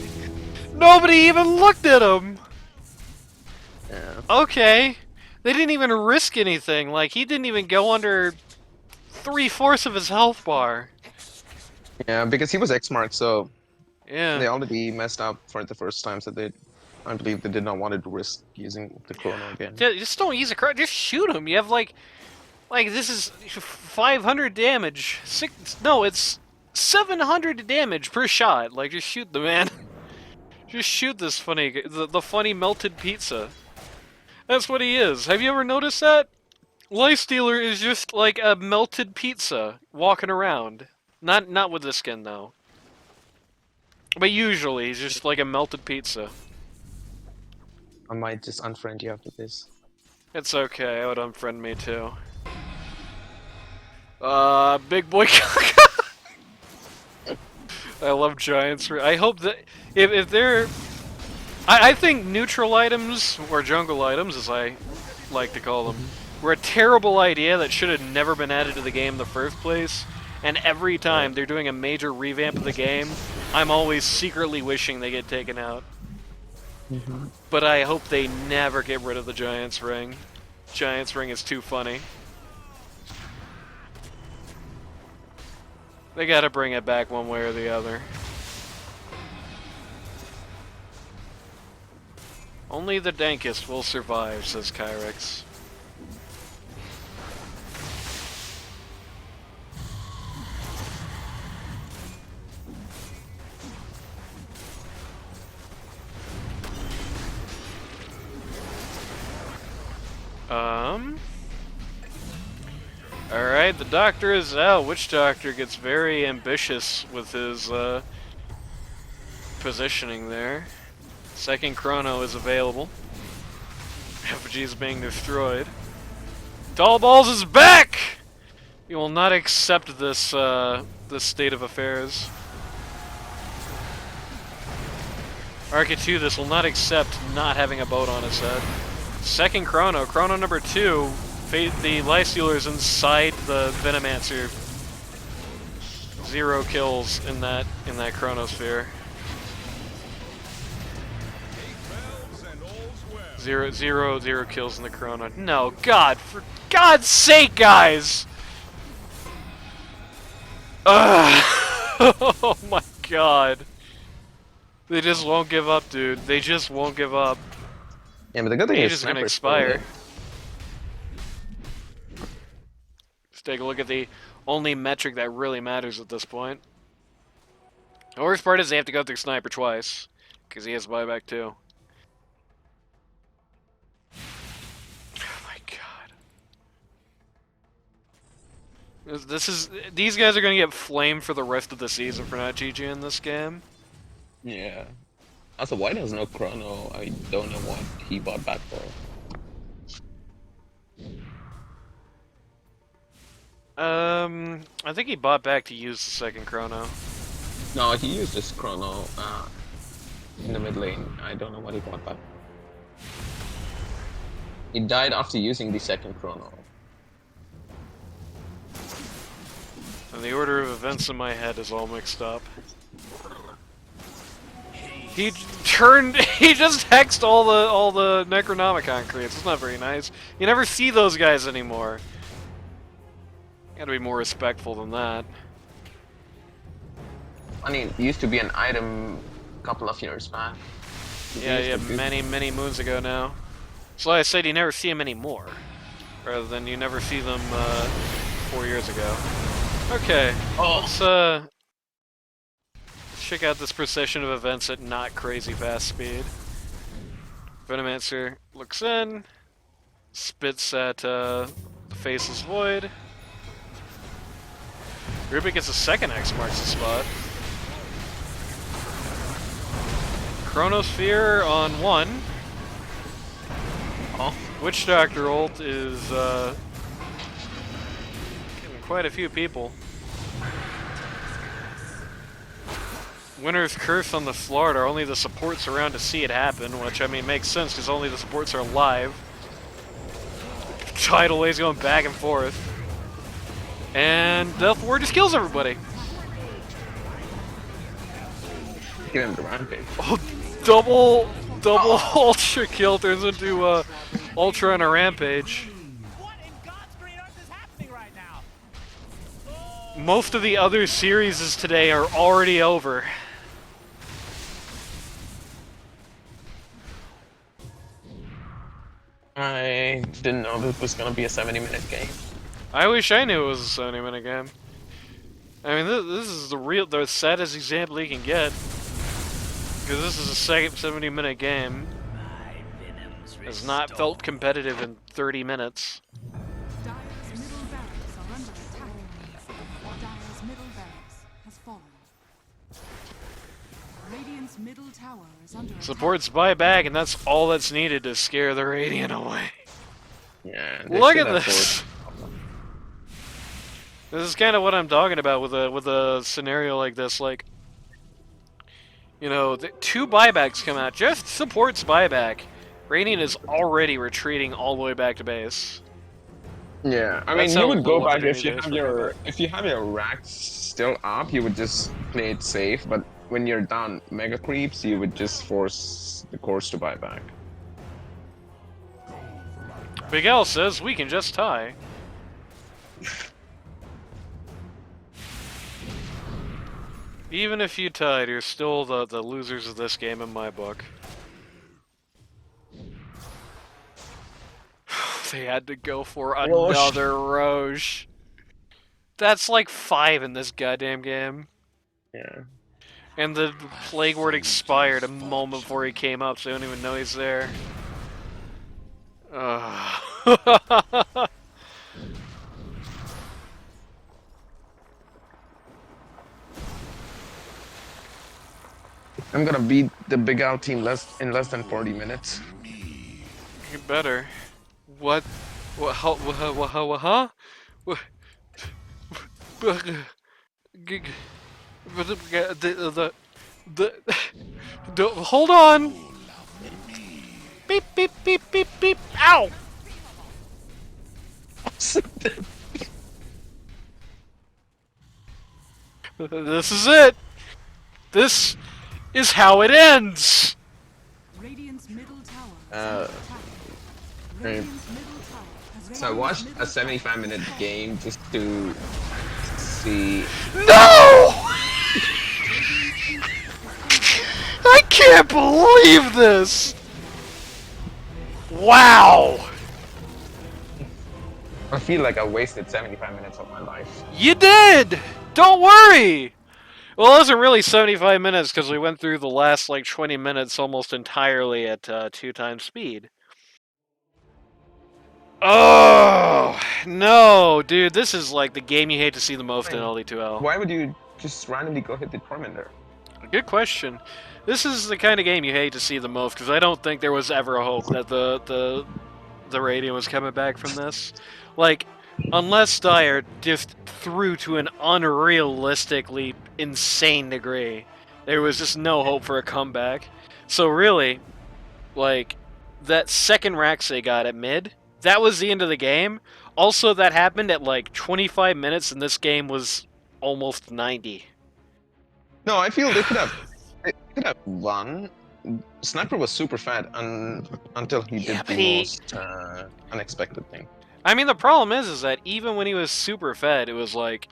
Nobody even looked at him! Yeah. Okay. They didn't even risk anything. Like, he didn't even go under 3/4 of his health bar. Yeah, because he was X-marked, so they Yeah. already messed up for the first time, so I believe they did not want to risk using the chrono again. Just don't use a card. Just shoot him. You have, like this is 500 damage. No, it's 700 damage per shot. Like, just shoot the man. Just shoot this the funny melted pizza. That's what he is. Have you ever noticed that? Lifestealer is just like a melted pizza walking around. Not with the skin though. But usually he's just like a melted pizza. I might just unfriend you after this. It's okay. I would unfriend me too. Big boy. I love giants. I hope that if they're, I think neutral items or jungle items, as I like to call them, were a terrible idea that should have never been added to the game in the first place. And every time they're doing a major revamp of the game, I'm always secretly wishing they get taken out. But I hope they never get rid of the Giants Ring. Giants Ring is too funny. They gotta bring it back one way or the other. Only the dankest will survive, says Kyrex. Alright, the doctor is out. Witch Doctor gets very ambitious with his positioning there. Second chrono is available. Effigy is being destroyed. Tallballz is back! You will not accept this this state of affairs. Arca2, this will not accept not having a boat on its head. Second chrono, chrono number 2. The Lifestealer's inside the Venomancer. 0 kills in that chronosphere. Zero kills in the chrono. No, God, for God's sake, guys! Ugh. Oh my God. They just won't give up, dude. They just won't give up. Yeah, but the good thing Age is is gonna Sniper's expire. Let's take a look at the only metric that really matters at this point. The worst part is they have to go through Sniper twice, because he has buyback too. Oh my God. These guys are gonna get flamed for the rest of the season for not GG in this game. Yeah. Also, why there's no chrono? I don't know what he bought back for. I think he bought back to use the second chrono. No, he used this chrono in the mid lane. I don't know what he bought back. He died after using the second chrono. And the order of events in my head is all mixed up. He just hexed all the Necronomicon creates. It's not very nice. You never see those guys anymore. Gotta be more respectful than that. I mean, it used to be an item a couple of years back. Yeah, many moons ago now. So I said you never see them anymore, rather than you never see them 4 years ago. Okay, let's check out this procession of events at not crazy fast speed. Venomancer looks in, spits at the Faceless Void. Rubik gets a second X marks the spot. Chronosphere on 1. Oh, Witch Doctor ult is getting quite a few people. Winter's Curse on the Florida, only the supports around to see it happen, which, I mean, makes sense because only the supports are alive. Tidal Wave's going back and forth. And Death Ward just kills everybody. Get him the rampage. Oh, double Ultra kill turns into Ultra on a Rampage. What in God's green earth is happening right now? Most of the other series today are already over. I didn't know this was gonna be a 70-minute game. I wish I knew it was a 70-minute game. I mean, this is the saddest example you can get. Because this is a second 70-minute game. Has not felt competitive in 30 minutes. Dire's middle barracks are under attack. Dire's middle barracks has fallen. Radiant's middle tower is under attack. Supports buyback, and that's all that's needed to scare the Radiant away. Yeah. Look at this! This is kind of what I'm talking about with a scenario like this. Like, you know, two buybacks come out. Just supports buyback. Radiant is already retreating all the way back to base. Yeah, I That's mean, you how would go cool back if it you is have for your racks still up. You would just play it safe, but when you're down mega creeps, you would just force the course to buy back. BigAl says we can just tie. Even if you tied, you're still the losers of this game in my book. They had to go for another Roche. That's like 5 in this goddamn game. Yeah. And the Plague Ward expired a moment before he came up, so I don't even know he's there. I'm gonna beat the BigAl team in less than 40 minutes. You better. What? What? How? Huh? Hold on. Beep beep beep beep beep. Ow! This is it. This is how it ends. Radiant's middle tower is under attack. Radiant's middle tower has So I watched a 75-minute game just to see. No! I can't believe this! Wow! I feel like I wasted 75 minutes of my life. You did! Don't worry! Well, it wasn't really 75 minutes because we went through the last like 20 minutes almost entirely at 2 times speed. Oh no, dude! This is like the game you hate to see the most in LD2L. Why would you just randomly go hit the Tormentor? Good question. This is the kind of game you hate to see the most because I don't think there was ever a hope that the Radiant was coming back from this. Like, unless Dire just threw to an unrealistically insane degree, there was just no hope for a comeback. So really, like, that second Rax they got at mid, that was the end of the game. Also, that happened at like 25 minutes, and this game was almost 90. No, I feel they could have won. Sniper was super fat until he did the most unexpected thing. I mean, the problem is that even when he was super fed, it was like,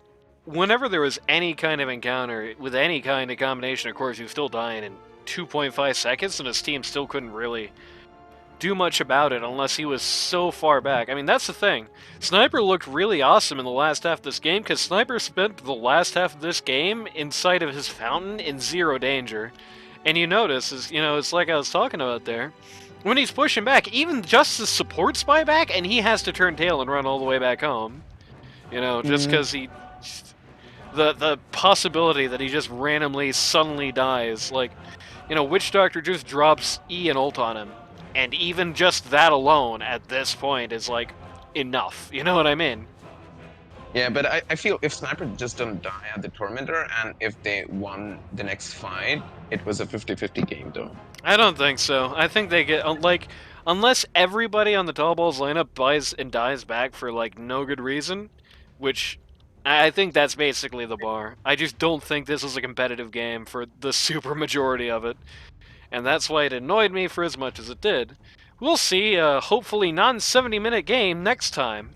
whenever there was any kind of encounter with any kind of combination, of course, he was still dying in 2.5 seconds, and his team still couldn't really do much about it unless he was so far back. I mean, that's the thing. Sniper looked really awesome in the last half of this game, because Sniper spent the last half of this game inside of his fountain in zero danger. And you notice, it's like I was talking about there, when he's pushing back, even just the support spy back, and he has to turn tail and run all the way back home. Just because he... The possibility that he just randomly, suddenly dies. Like, Witch Doctor just drops E and ult on him. And even just that alone, at this point, is, like, enough. You know what I mean? Yeah, but I feel if Sniper just don't die at the Tormentor, and if they won the next fight, it was a 50-50 game, though. I don't think so. I think they get like unless everybody on the Tallballz lineup buys and dies back for like no good reason, which I think that's basically the bar. I just don't think this is a competitive game for the super majority of it, and that's why it annoyed me for as much as it did. We'll see a hopefully non 70-minute game next time.